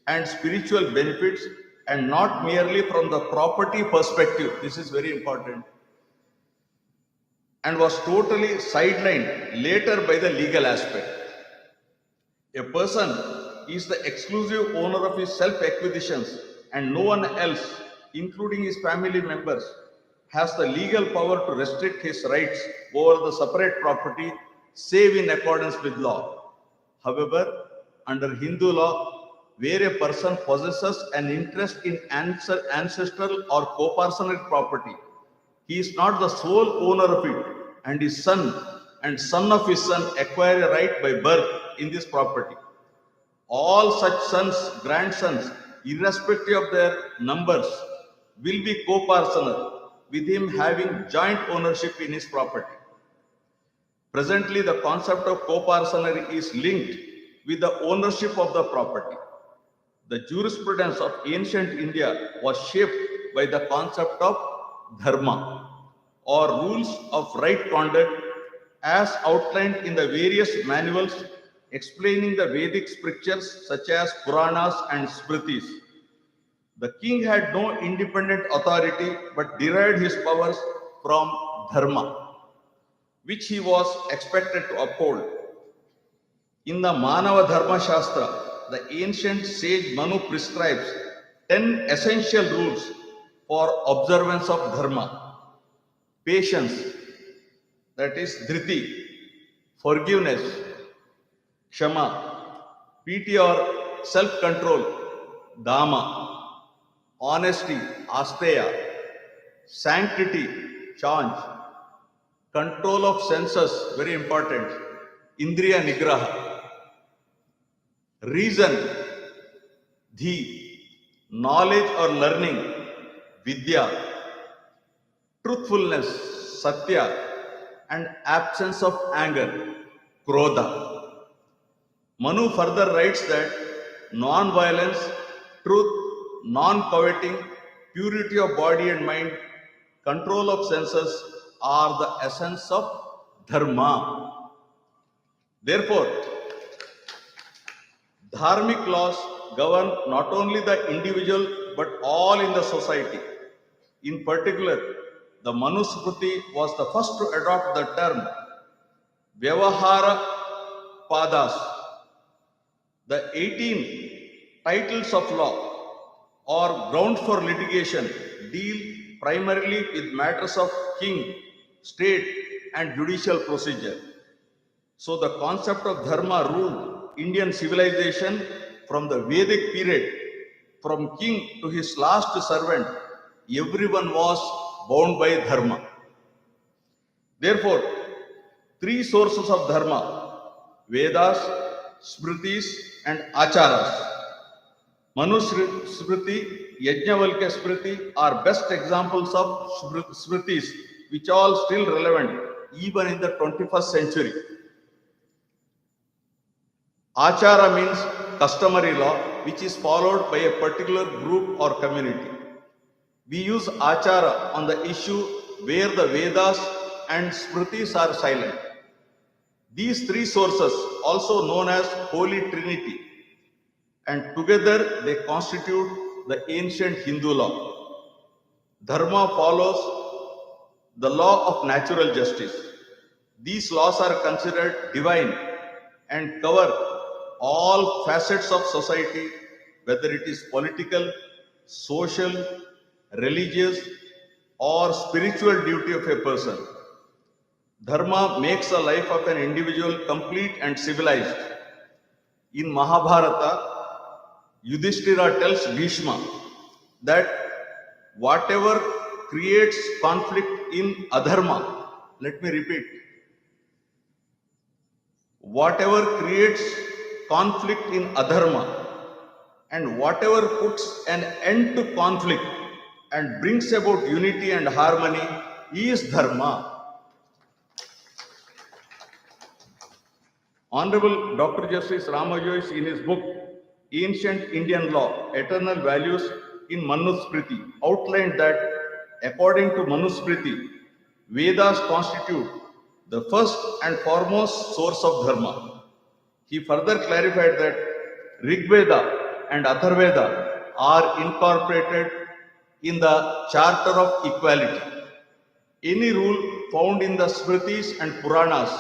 and spiritual benefits and not merely from the property perspective. This is very important. And was totally sidelined later by the legal aspect. A person is the exclusive owner of his self-acquisitions, and no one else, including his family members, has the legal power to restrict his rights over the separate property, save in accordance with law. However, under Hindu law, where a person possesses an interest in ancestral or co-personal property, he is not the sole owner of it, and his son and son of his son acquire a right by birth in this property. All such sons, grandsons, irrespective of their numbers, will be co-personal, with him having joint ownership in his property. Presently, the concept of co-personality is linked with the ownership of the property. The jurisprudence of ancient India was shaped by the concept of dharma, or rules of right conduct, as outlined in the various manuals explaining the Vedic scriptures such as Puranas and Smritis. The king had no independent authority but derived his powers from dharma, which he was expected to uphold. In the Manava Dharma Shastra, the ancient sage Manu prescribes 10 essential rules for observance of dharma. Patience, that is dhriti, forgiveness, kshama, piti or self-control, dama, honesty, asteya, sanctity, chanj, control of senses, very important, indriya nigraha, reason, dhi, knowledge or learning, vidya, truthfulness, satya, and absence of anger, krodha. Manu further writes that non-violence, truth, non-coveting, purity of body and mind, control of senses are the essence of dharma. Therefore, dharmic laws govern not only the individual but all in the society. In particular, the Manusmriti was the first to adopt the term Vyavahara Padas. The 18 titles of law or grounds for litigation deal primarily with matters of king, state, and judicial procedure. So the concept of dharma ruled Indian civilization from the Vedic period. From king to his last servant, everyone was bound by dharma. Therefore, three sources of dharma: Vedas, Smritis, and Acharas. Manusmriti, Yajnavalkya Smriti are best examples of Smritis, which are all still relevant even in the 21st century. Achara means customary law, which is followed by a particular group or community. We use achara on the issue where the Vedas and Smritis are silent. These three sources, also known as Holy Trinity, and together they constitute the ancient Hindu law. Dharma follows the law of natural justice. These laws are considered divine and cover all facets of society, whether it is political, social, religious, or spiritual duty of a person. Dharma makes the life of an individual complete and civilized. In Mahabharata, Yudhishthira tells Bhishma that whatever creates conflict in adharma, let me repeat, whatever creates conflict in adharma and whatever puts an end to conflict and brings about unity and harmony is dharma. Honorable Dr. Justice Ramajoyce, in his book Ancient Indian Law, Eternal Values in Manusmriti, outlined that according to Manusmriti, Vedas constitute the first and foremost source of dharma. He further clarified that Rigveda and Atharveda are incorporated in the Charter of Equality. Any rule found in the Smritis and Puranas,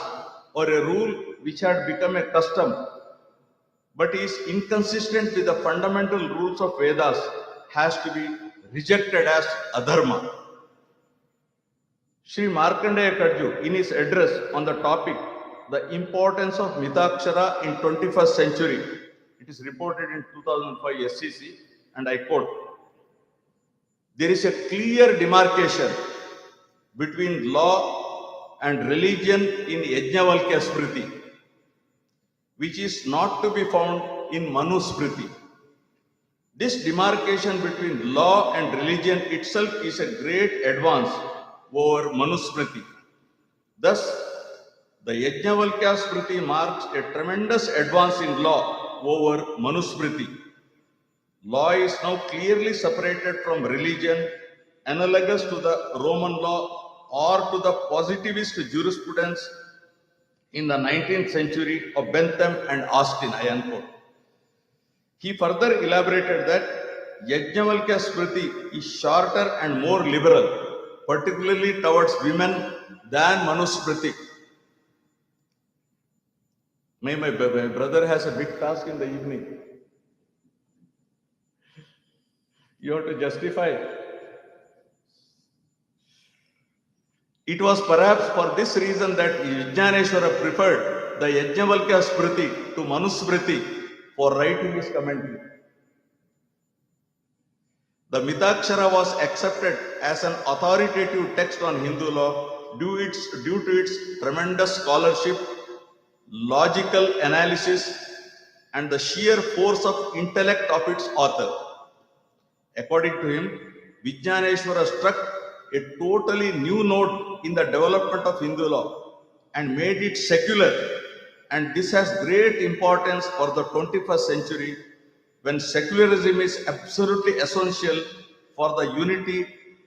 or a rule which had become a custom but is inconsistent with the fundamental rules of Vedas, has to be rejected as adharma. Sri Markandeya Kadju, in his address on the topic, the importance of Mitakshara in 21st century, it is reported in 2005 SCC, and I quote, there is a clear demarcation between law and religion in Yajnavalkya Smriti, which is not to be found in Manu Smriti. This demarcation between law and religion itself is a great advance over Manusmriti. Thus, the Yajnavalkya Smriti marks a tremendous advance in law over Manusmriti. Law is now clearly separated from religion, analogous to the Roman law or to the positivist jurisprudence in the 19th century of Bentham and Austin, I unquote. He further elaborated that Yajnavalkya Smriti is shorter and more liberal, particularly towards women, than Manusmriti. My brother has a big task in the evening. You have to justify. It was perhaps for this reason that Vijnaneshwara preferred the Yajnavalkya Smriti to Manusmriti for writing his commentary. The Mitakshara was accepted as an authoritative text on Hindu law due to its tremendous scholarship, logical analysis, and the sheer force of intellect of its author. According to him, Vijnaneshwara struck a totally new note in the development of Hindu law and made it secular, and this has great importance for the 21st century when secularism is absolutely essential for the unity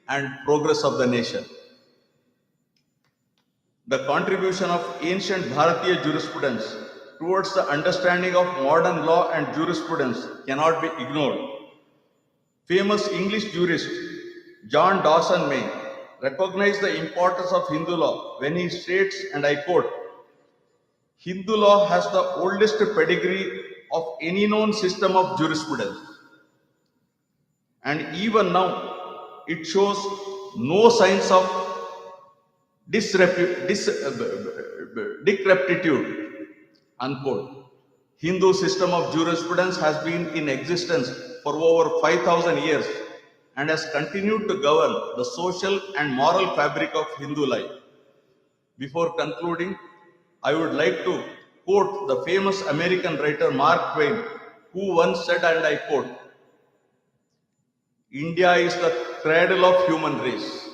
and progress of the nation. The contribution of ancient Bharatiya jurisprudence towards the understanding of modern law and jurisprudence cannot be ignored. Famous English jurist John Dawson May recognized the importance of Hindu law when he states, and I quote, Hindu law has the oldest pedigree of any known system of jurisprudence. And even now, it shows no signs of decrepitude, unquote. Hindu system of jurisprudence has been in existence for over 5,000 years and has continued to govern the social and moral fabric of Hindu life. Before concluding, I would like to quote the famous American writer Mark Twain, who once said, and I quote, India is the cradle of human race,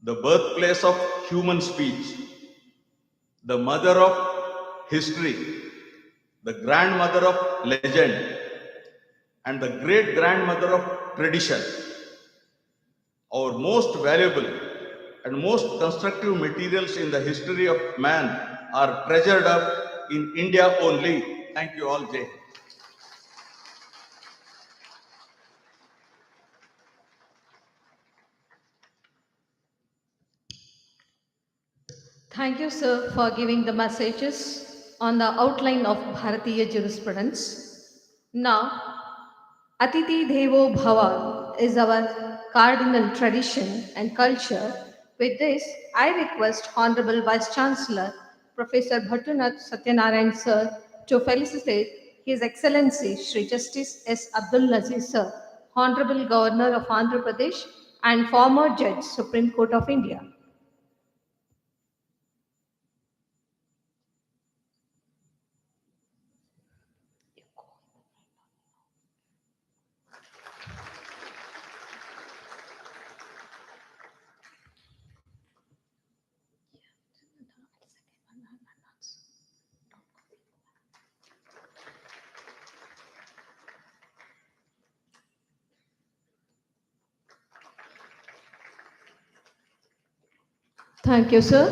the birthplace of human speech, the mother of history, the grandmother of legend, and the great grandmother of tradition. Our most valuable and most constructive materials in the history of man are treasured up in India only. Thank you all, Jay. Thank you, sir, for giving the messages on the outline of Bharatiya jurisprudence. Now, Atiti Devo Bhava is our cardinal tradition and culture. With this, I request Honorable Vice Chancellor, Professor Bhattunath Satyanarayan, sir, to felicitate His Excellency Shri Justice S. Abdul Nazir, sir, Honorable Governor of Andhra Pradesh and former Judge, Supreme Court of India. Thank you, sir.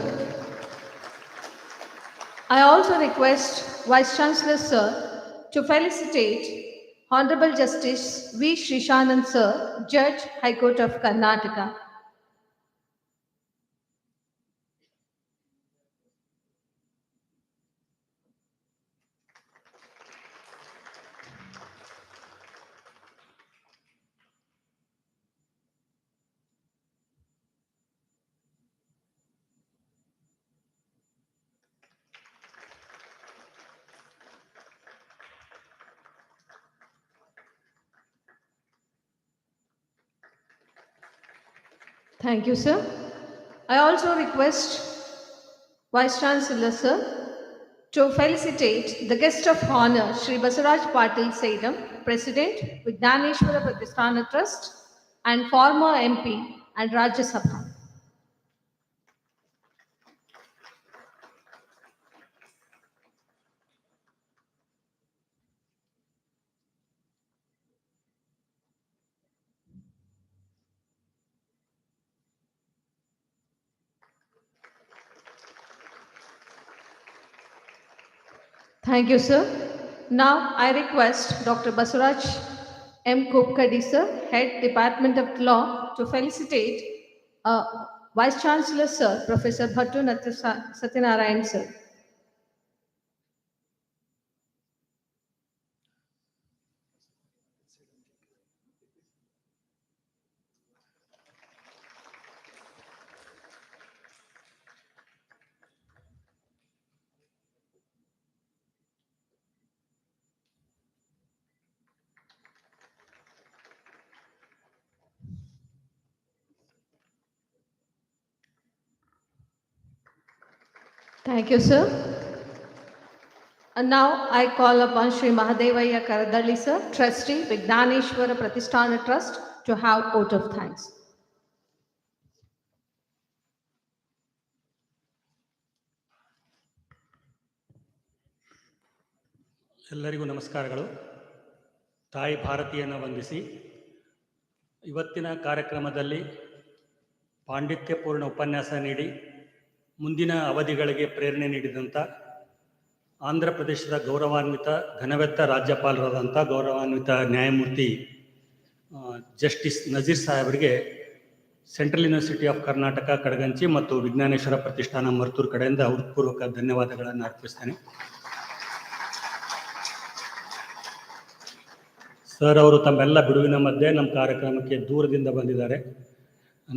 I also request Vice Chancellor, sir, to felicitate Honorable Justice V. Srishanand Sir, Judge, High Court of Karnataka. Thank you, sir. I also request Vice Chancellor, sir, to felicitate the guest of honor, Shri Basaraj Patil Sedam, President, Vignaneshwara Pratisthana Trust, and former MP and Rajya Sabha. Thank you, sir. Now I request Dr. Basaraj M. Kopkadi, sir, Head Department of Law, to felicitate Vice Chancellor, sir, Professor Bhattu Satyanarayan, sir. Thank you, sir. And now I call upon Sri Mahadevaya Karadalli, sir, Trustee, Vignaneshwara Pratisthana Trust, to have vote of thanks. ಎಲ್ಲರಿಗೂ ನಮಸ್ಕಾರಗಳು. ತಾಯಿ ಭಾರತಿಯನ್ನು ವಂದಿಸಿ ಇವತ್ತಿನ ಕಾರ್ಯಕ್ರಮದಲ್ಲಿ ಪಾಂಡಿತ್ಯಪೂರ್ಣ ಉಪನ್ಯಾಸ ನೀಡಿ ಮುಂದಿನ ಅವಧಿಗಳಿಗೆ ಪ್ರೇರಣೆ ನೀಡಿದಂಥ ಆಂಧ್ರ ಪ್ರದೇಶದ ಗೌರವಾನ್ವಿತ ಘನವೆತ್ತ ರಾಜ್ಯಪಾಲರಾದಂಥ ಗೌರವಾನ್ವಿತ ನ್ಯಾಯಮೂರ್ತಿ ಜಸ್ಟಿಸ್ ನಜೀರ್ ಸಾಹೇಬರಿಗೆ central university of Karnataka Kadaganchi ಮತ್ತು ವಿಜ್ಞಾನೇಶ್ವರ ಪ್ರತಿಷ್ಠಾನ ಮರ್ತೂರು ಕಡೆಯಿಂದ ಹೃತ್ಪೂರ್ವಕ ಧನ್ಯವಾದಗಳನ್ನು ಅರ್ಪಿಸ್ತೇನೆ. ಸರ್ ಅವರು ತಮ್ಮೆಲ್ಲ ಬಿಡುವಿನ ಮಧ್ಯೆ ನಮ್ಮ ಕಾರ್ಯಕ್ರಮಕ್ಕೆ ದೂರದಿಂದ ಬಂದಿದ್ದಾರೆ.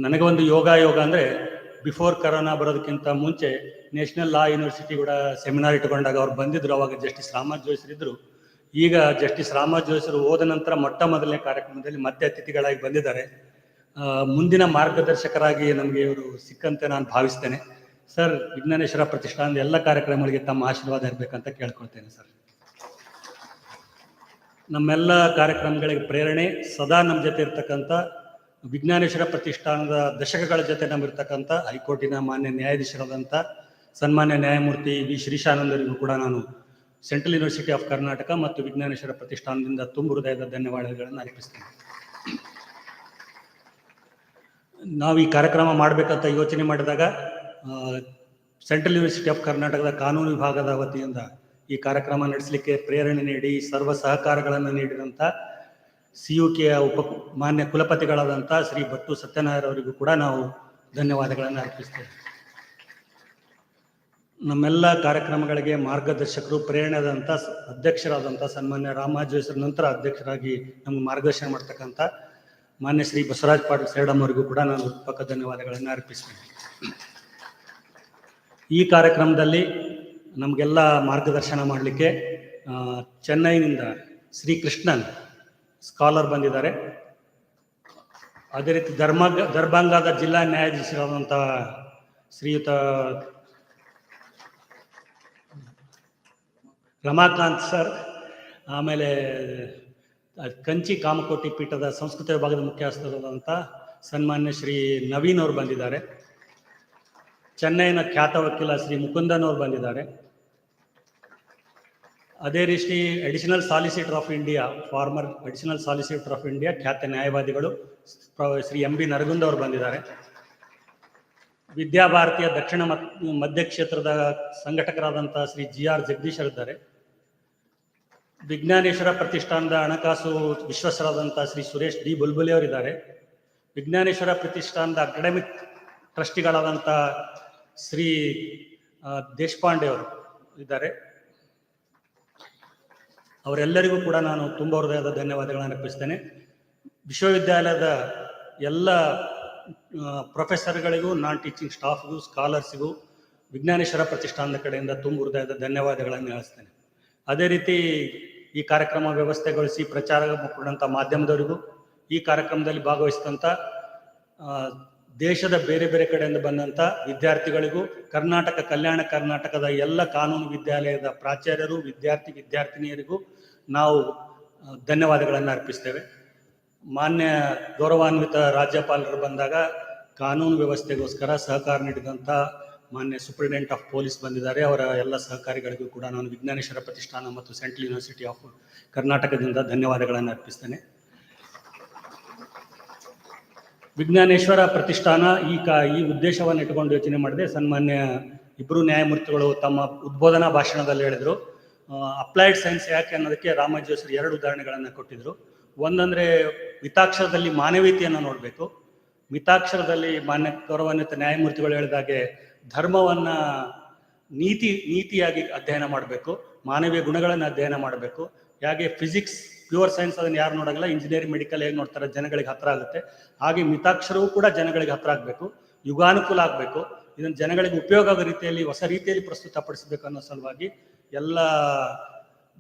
ನನಗೆ ಒಂದು ಯೋಗ ಅಂದರೆ ಬಿಫೋರ್ ಕರೋನಾ ಬರೋದಕ್ಕಿಂತ ಮುಂಚೆ ನ್ಯಾಷನಲ್ ಲಾ ಯೂನಿವರ್ಸಿಟಿ ಕೂಡ ಸೆಮಿನಾರ್ ಇಟ್ಕೊಂಡಾಗ ಅವ್ರು ಬಂದಿದ್ದರು. ಅವಾಗ ಜಸ್ಟಿಸ್ ರಾಮರಾಜ್ ಜೋಯಿಸರಿದ್ದರು. ಈಗ ಜಸ್ಟಿಸ್ ರಾಮರಾಜ್ ಜೋಯಿಸರು ಹೋದ ನಂತರ ಮೊಟ್ಟ ಮೊದಲನೇ ಕಾರ್ಯಕ್ರಮದಲ್ಲಿ ಮತ್ತೆ ಅತಿಥಿಗಳಾಗಿ ಬಂದಿದ್ದಾರೆ. ಮುಂದಿನ ಮಾರ್ಗದರ್ಶಕರಾಗಿ ನಮಗೆ ಇವರು ಸಿಕ್ಕಂತೆ ನಾನು ಭಾವಿಸ್ತೇನೆ. ಸರ್, ವಿಜ್ಞಾನೇಶ್ವರ ಪ್ರತಿಷ್ಠಾನದ ಎಲ್ಲ ಕಾರ್ಯಕ್ರಮಗಳಿಗೆ ತಮ್ಮ ಆಶೀರ್ವಾದ ಇರಬೇಕಂತ ಕೇಳ್ಕೊಳ್ತೇನೆ. ಸರ್, ನಮ್ಮೆಲ್ಲ ಕಾರ್ಯಕ್ರಮಗಳಿಗೆ ಪ್ರೇರಣೆ ಸದಾ ನಮ್ಮ ಜೊತೆ ಇರ್ತಕ್ಕಂಥ ವಿಜ್ಞಾನೇಶ್ವರ ಪ್ರತಿಷ್ಠಾನದ ದಶಕಗಳ ಜೊತೆ ನಮ್ಮಿರ್ತಕ್ಕಂಥ ಹೈಕೋರ್ಟಿನ ಮಾನ್ಯ ನ್ಯಾಯಾಧೀಶರಾದಂಥ ಸನ್ಮಾನ್ಯ ನ್ಯಾಯಮೂರ್ತಿ ವಿ ಶ್ರೀಶಾನಂದರಿಗೂ ಕೂಡ ನಾನು ಸೆಂಟ್ರಲ್ ಯೂನಿವರ್ಸಿಟಿ ಆಫ್ ಕರ್ನಾಟಕ ಮತ್ತು ವಿಜ್ಞಾನೇಶ್ವರ ಪ್ರತಿಷ್ಠಾನದಿಂದ ತುಂಬ ಹೃದಯದ ಧನ್ಯವಾದಗಳನ್ನು ಅರ್ಪಿಸ್ತೇನೆ. ನಾವು ಈ ಕಾರ್ಯಕ್ರಮ ಮಾಡಬೇಕಂತ ಯೋಚನೆ ಮಾಡಿದಾಗ ಸೆಂಟ್ರಲ್ ಯೂನಿವರ್ಸಿಟಿ ಆಫ್ ಕರ್ನಾಟಕದ ಕಾನೂನು ವಿಭಾಗದ ವತಿಯಿಂದ ಈ ಕಾರ್ಯಕ್ರಮ ನಡೆಸಲಿಕ್ಕೆ ಪ್ರೇರಣೆ ನೀಡಿ ಸರ್ವ ಸಹಕಾರಗಳನ್ನು ನೀಡಿದಂಥ CUK ಮಾನ್ಯ ಕುಲಪತಿಗಳಾದಂಥ ಶ್ರೀ ಭಟ್ಟು ಸತ್ಯನಾರಾಯಣ ಅವರಿಗೂ ಕೂಡ ನಾವು ಧನ್ಯವಾದಗಳನ್ನು ಅರ್ಪಿಸ್ತೇವೆ. ನಮ್ಮೆಲ್ಲ ಕಾರ್ಯಕ್ರಮಗಳಿಗೆ ಮಾರ್ಗದರ್ಶಕರು, ಪ್ರೇರಣೆಯಾದಂಥ ಅಧ್ಯಕ್ಷರಾದಂಥ ಸನ್ಮಾನ್ಯ ರಾಮರಾಜ್ ಜೋಯಿಸರ ನಂತರ ಅಧ್ಯಕ್ಷರಾಗಿ ನಮ್ಗೆ ಮಾರ್ಗದರ್ಶನ ಮಾಡ್ತಕ್ಕಂಥ ಮಾನ್ಯ ಶ್ರೀ ಬಸವರಾಜ್ ಪಾಟೀಲ್ ಸೇಡಂ ಅವರಿಗೂ ಕೂಡ ನಾನು ಪಕ್ಕ ಧನ್ಯವಾದಗಳನ್ನು ಅರ್ಪಿಸ್ತೇನೆ. ಈ ಕಾರ್ಯಕ್ರಮದಲ್ಲಿ ನಮಗೆಲ್ಲ ಮಾರ್ಗದರ್ಶನ ಮಾಡಲಿಕ್ಕೆ ಚೆನ್ನೈನಿಂದ ಶ್ರೀ ಕೃಷ್ಣನ್ ಸ್ಕಾಲರ್ ಬಂದಿದ್ದಾರೆ. ಅದೇ ರೀತಿ ದರ್ಭಂಗದ ಜಿಲ್ಲಾ ನ್ಯಾಯಾಧೀಶರಾದಂಥ ಶ್ರೀಯುತ ರಮಾಕಾಂತ್ ಸರ್, ಆಮೇಲೆ ಕಂಚಿ ಕಾಮಕೋಟಿ ಪೀಠದ ಸಂಸ್ಕೃತ ವಿಭಾಗದ ಮುಖ್ಯಸ್ಥರಾದಂಥ ಸನ್ಮಾನ್ಯ ಶ್ರೀ ನವೀನ್ ಅವರು ಬಂದಿದ್ದಾರೆ. ಚೆನ್ನೈನ ಖ್ಯಾತ ವಕೀಲ ಶ್ರೀ ಮುಕುಂದನ್ ಅವರು ಬಂದಿದ್ದಾರೆ. ಅದೇ ರೀತಿ additional solicitor of India, farmer additional solicitor of India, ಖ್ಯಾತ ನ್ಯಾಯವಾದಿಗಳು ಶ್ರೀ MB ನರಗುಂದ್ ಅವರು ಬಂದಿದ್ದಾರೆ. ವಿದ್ಯಾಭಾರತಿಯ ದಕ್ಷಿಣ ಮಧ್ಯ ಕ್ಷೇತ್ರದ ಸಂಘಟಕರಾದಂಥ ಶ್ರೀ GR ಜಗದೀಶ್ ಇದ್ದಾರೆ. ವಿಜ್ಞಾನೇಶ್ವರ ಪ್ರತಿಷ್ಠಾನದ ಹಣಕಾಸು ವಿಶ್ವಸರಾದಂಥ ಶ್ರೀ ಸುರೇಶ್ ಡಿ ಬುಲ್ಬುಲಿ ಅವರಿದ್ದಾರೆ. ವಿಜ್ಞಾನೇಶ್ವರ ಪ್ರತಿಷ್ಠಾನದ ಅಕಾಡೆಮಿಕ್ ಟ್ರಸ್ಟಿಗಳಾದಂಥ ಶ್ರೀ ದೇಶಪಾಂಡೆ ಅವರು ಇದ್ದಾರೆ. ಅವರೆಲ್ಲರಿಗೂ ಕೂಡ ನಾನು ತುಂಬ ಹೃದಯದ ಧನ್ಯವಾದಗಳನ್ನು ಅರ್ಪಿಸ್ತೇನೆ. ವಿಶ್ವವಿದ್ಯಾಲಯದ ಎಲ್ಲ ಪ್ರೊಫೆಸರ್ಗಳಿಗೂ, ನಾನ್ ಟೀಚಿಂಗ್ ಸ್ಟಾಫ್ಗೂ, ಸ್ಕಾಲರ್ಸಿಗೂ ವಿಜ್ಞಾನೇಶ್ವರ ಪ್ರತಿಷ್ಠಾನದ ಕಡೆಯಿಂದ ತುಂಬ ಹೃದಯದ ಧನ್ಯವಾದಗಳನ್ನು ಹೇಳಿಸ್ತೇನೆ. ಅದೇ ರೀತಿ ಈ ಕಾರ್ಯಕ್ರಮ ವ್ಯವಸ್ಥೆಗೊಳಿಸಿ ಪ್ರಚಾರ ಮಾಡಿದಂಥ ಮಾಧ್ಯಮದವರಿಗೂ, ಈ ಕಾರ್ಯಕ್ರಮದಲ್ಲಿ ಭಾಗವಹಿಸಿದಂಥ ದೇಶದ ಬೇರೆ ಬೇರೆ ಕಡೆಯಿಂದ ಬಂದಂಥ ವಿದ್ಯಾರ್ಥಿಗಳಿಗೂ, ಕಲ್ಯಾಣ ಕರ್ನಾಟಕದ ಎಲ್ಲ ಕಾನೂನು ವಿದ್ಯಾಲಯದ ಪ್ರಾಚಾರ್ಯರು, ವಿದ್ಯಾರ್ಥಿನಿಯರಿಗೂ ನಾವು ಧನ್ಯವಾದಗಳನ್ನು ಅರ್ಪಿಸ್ತೇವೆ. ಮಾನ್ಯ ಗೌರವಾನ್ವಿತ ರಾಜ್ಯಪಾಲರು ಬಂದಾಗ ಕಾನೂನು ವ್ಯವಸ್ಥೆಗೋಸ್ಕರ ಸಹಕಾರ ನೀಡಿದಂಥ ಮಾನ್ಯ ಸೂಪ್ರಿಟೆಂಡೆಂಟ್ ಆಫ್ ಪೊಲೀಸ್ ಬಂದಿದ್ದಾರೆ. ಅವರ ಎಲ್ಲ ಸಹಕಾರಿಗಳಿಗೂ ಕೂಡ ನಾನು ವಿಜ್ಞಾನೇಶ್ವರ ಪ್ರತಿಷ್ಠಾನ ಮತ್ತು ಸೆಂಟ್ರಲ್ ಯೂನಿವರ್ಸಿಟಿ ಆಫ್ ಕರ್ನಾಟಕದಿಂದ ಧನ್ಯವಾದಗಳನ್ನು ಅರ್ಪಿಸ್ತೇನೆ. ವಿಜ್ಞಾನೇಶ್ವರ ಪ್ರತಿಷ್ಠಾನ ಈ ಉದ್ದೇಶವನ್ನು ಇಟ್ಟುಕೊಂಡು ಯೋಚನೆ ಮಾಡಿದೆ. ಸನ್ಮಾನ್ಯ ಇಬ್ಬರು ನ್ಯಾಯಮೂರ್ತಿಗಳು ತಮ್ಮ ಉದ್ಬೋಧನಾ ಭಾಷಣದಲ್ಲಿ ಹೇಳಿದರು, ಅಪ್ಲೈಡ್ ಸೈನ್ಸ್ ಯಾಕೆ ಅನ್ನೋದಕ್ಕೆ ರಾಮಾಜೋಸ್ರಿ 2 ಉದಾಹರಣೆಗಳನ್ನು ಕೊಟ್ಟಿದ್ರು. ಒಂದಂದರೆ ಮಿತಾಕ್ಷರದಲ್ಲಿ ಮಾನವೀಯತೆಯನ್ನು ನೋಡಬೇಕು. ಮಿತಾಕ್ಷರದಲ್ಲಿ ಮಾನ್ಯ ಗೌರವಾನ್ವಿತ ನ್ಯಾಯಮೂರ್ತಿಗಳು ಹೇಳಿದಾಗೆ ಧರ್ಮವನ್ನು ನೀತಿಯಾಗಿ ಅಧ್ಯಯನ ಮಾಡಬೇಕು, ಮಾನವೀಯ ಗುಣಗಳನ್ನು ಅಧ್ಯಯನ ಮಾಡಬೇಕು. ಹಾಗೆ ಫಿಸಿಕ್ಸ್ ಪ್ಯೂರ್ ಸೈನ್ಸ್ ಅದನ್ನು ಯಾರು ನೋಡೋಲ್ಲ, ಇಂಜಿನಿಯರಿಂಗ್ ಮೆಡಿಕಲ್ ಹೇಗೆ ನೋಡ್ತಾರೆ, ಜನಗಳಿಗೆ ಹತ್ರ ಆಗುತ್ತೆ. ಹಾಗೆ ಮಿತಾಕ್ಷರವೂ ಕೂಡ ಜನಗಳಿಗೆ ಹತ್ರ ಆಗಬೇಕು, ಯುಗಾನುಕೂಲ ಆಗಬೇಕು. ಇದನ್ನು ಜನಗಳಿಗೆ ಉಪಯೋಗ ಆಗೋ ರೀತಿಯಲ್ಲಿ, ಹೊಸ ರೀತಿಯಲ್ಲಿ ಪ್ರಸ್ತುತಪಡಿಸಬೇಕು ಅನ್ನೋ ಸಲುವಾಗಿ ಎಲ್ಲ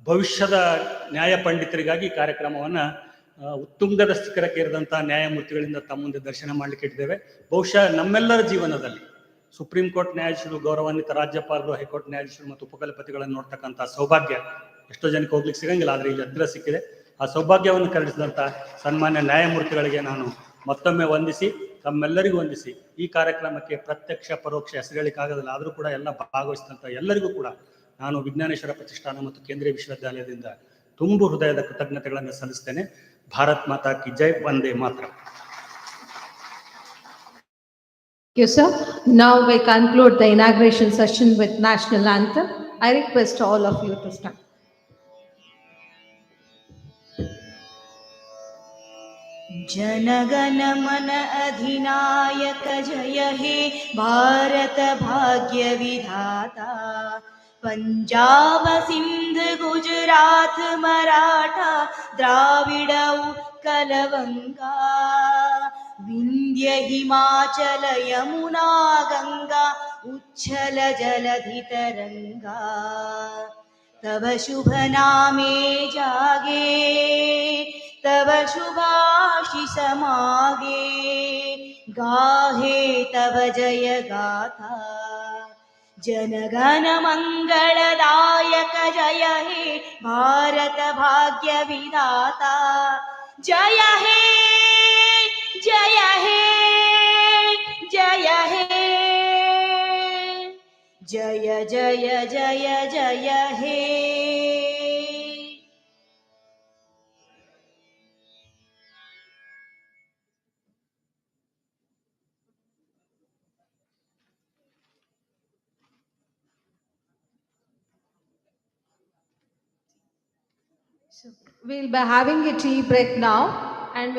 ಭವಿಷ್ಯದ ನ್ಯಾಯ ಪಂಡಿತರಿಗಾಗಿ ಈ ಕಾರ್ಯಕ್ರಮವನ್ನು ಉತ್ತುಂಗದ ಶಿಖರಕ್ಕೇರಿದಂಥ ನ್ಯಾಯಮೂರ್ತಿಗಳಿಂದ ತಮ್ಮ ಮುಂದೆ ದರ್ಶನ ಮಾಡಲಿಕ್ಕೆ ಇಟ್ಟಿದ್ದೇವೆ. ಬಹುಶಃ ನಮ್ಮೆಲ್ಲರ ಜೀವನದಲ್ಲಿ ಸುಪ್ರೀಂ ಕೋರ್ಟ್ ನ್ಯಾಯಾಧೀಶರು, ಗೌರವಾನ್ವಿತ ರಾಜ್ಯಪಾಲರು, ಹೈಕೋರ್ಟ್ ನ್ಯಾಯಾಧೀಶರು ಮತ್ತು ಉಪಕುಲಪತಿಗಳನ್ನು ನೋಡ್ತಕ್ಕಂಥ ಸೌಭಾಗ್ಯ ಎಷ್ಟೋ ಜನಕ್ಕೆ ಹೋಗ್ಲಿಕ್ಕೆ ಸಿಗಂಗಿಲ್ಲ, ಆದರೆ ಇಲ್ಲಿ ಹತ್ತಿರ ಸಿಕ್ಕಿದೆ. ಆ ಸೌಭಾಗ್ಯವನ್ನು ಕರುಣಿಸಿದಂಥ ಸನ್ಮಾನ್ಯ ನ್ಯಾಯಮೂರ್ತಿಗಳಿಗೆ ನಾನು ಮತ್ತೊಮ್ಮೆ ವಂದಿಸಿ, ತಮ್ಮೆಲ್ಲರಿಗೂ ವಂದಿಸಿ, ಈ ಕಾರ್ಯಕ್ರಮಕ್ಕೆ ಪ್ರತ್ಯಕ್ಷ ಪರೋಕ್ಷ ಹೆಸರುಗಳಿಗಾಗೋದಿಲ್ಲ, ಆದರೂ ಕೂಡ ಎಲ್ಲ ಭಾಗವಹಿಸಿದಂಥ ಎಲ್ಲರಿಗೂ ಕೂಡ ನಾನು ವಿಜ್ಞಾನೇಶ್ವರ ಪ್ರತಿಷ್ಠಾನ ಮತ್ತು ಕೇಂದ್ರೀಯ ವಿಶ್ವವಿದ್ಯಾಲಯದಿಂದ ತುಂಬು ಹೃದಯದ ಕೃತಜ್ಞತೆಗಳನ್ನು ಸಲ್ಲಿಸ್ತೇನೆ. ಭಾರತ್ ಮಾತಾ ಕಿ ಜೈ, Vande Mataram. Thank you, sir. Now we conclude the inauguration session with national anthem. I request all of you to stand. जनगण मन अधिनायक जय हे भारत भाग्य विधाता, पंजाब सिंध गुजरात मराठा द्राविड उत्कल गंगा, विंध्य हिमाचल यमुना गंगा उच्छल जलधि तरंगा, तव शुभ नामे जागे तव शुभाशिष मागे, गाहे तव जय गाथा। जनगण मंगलदायक जय हे भारत भाग्य विधाता, जय हे जय हे जय हे, जय जय जय जय हे। We'll be having a tea break now.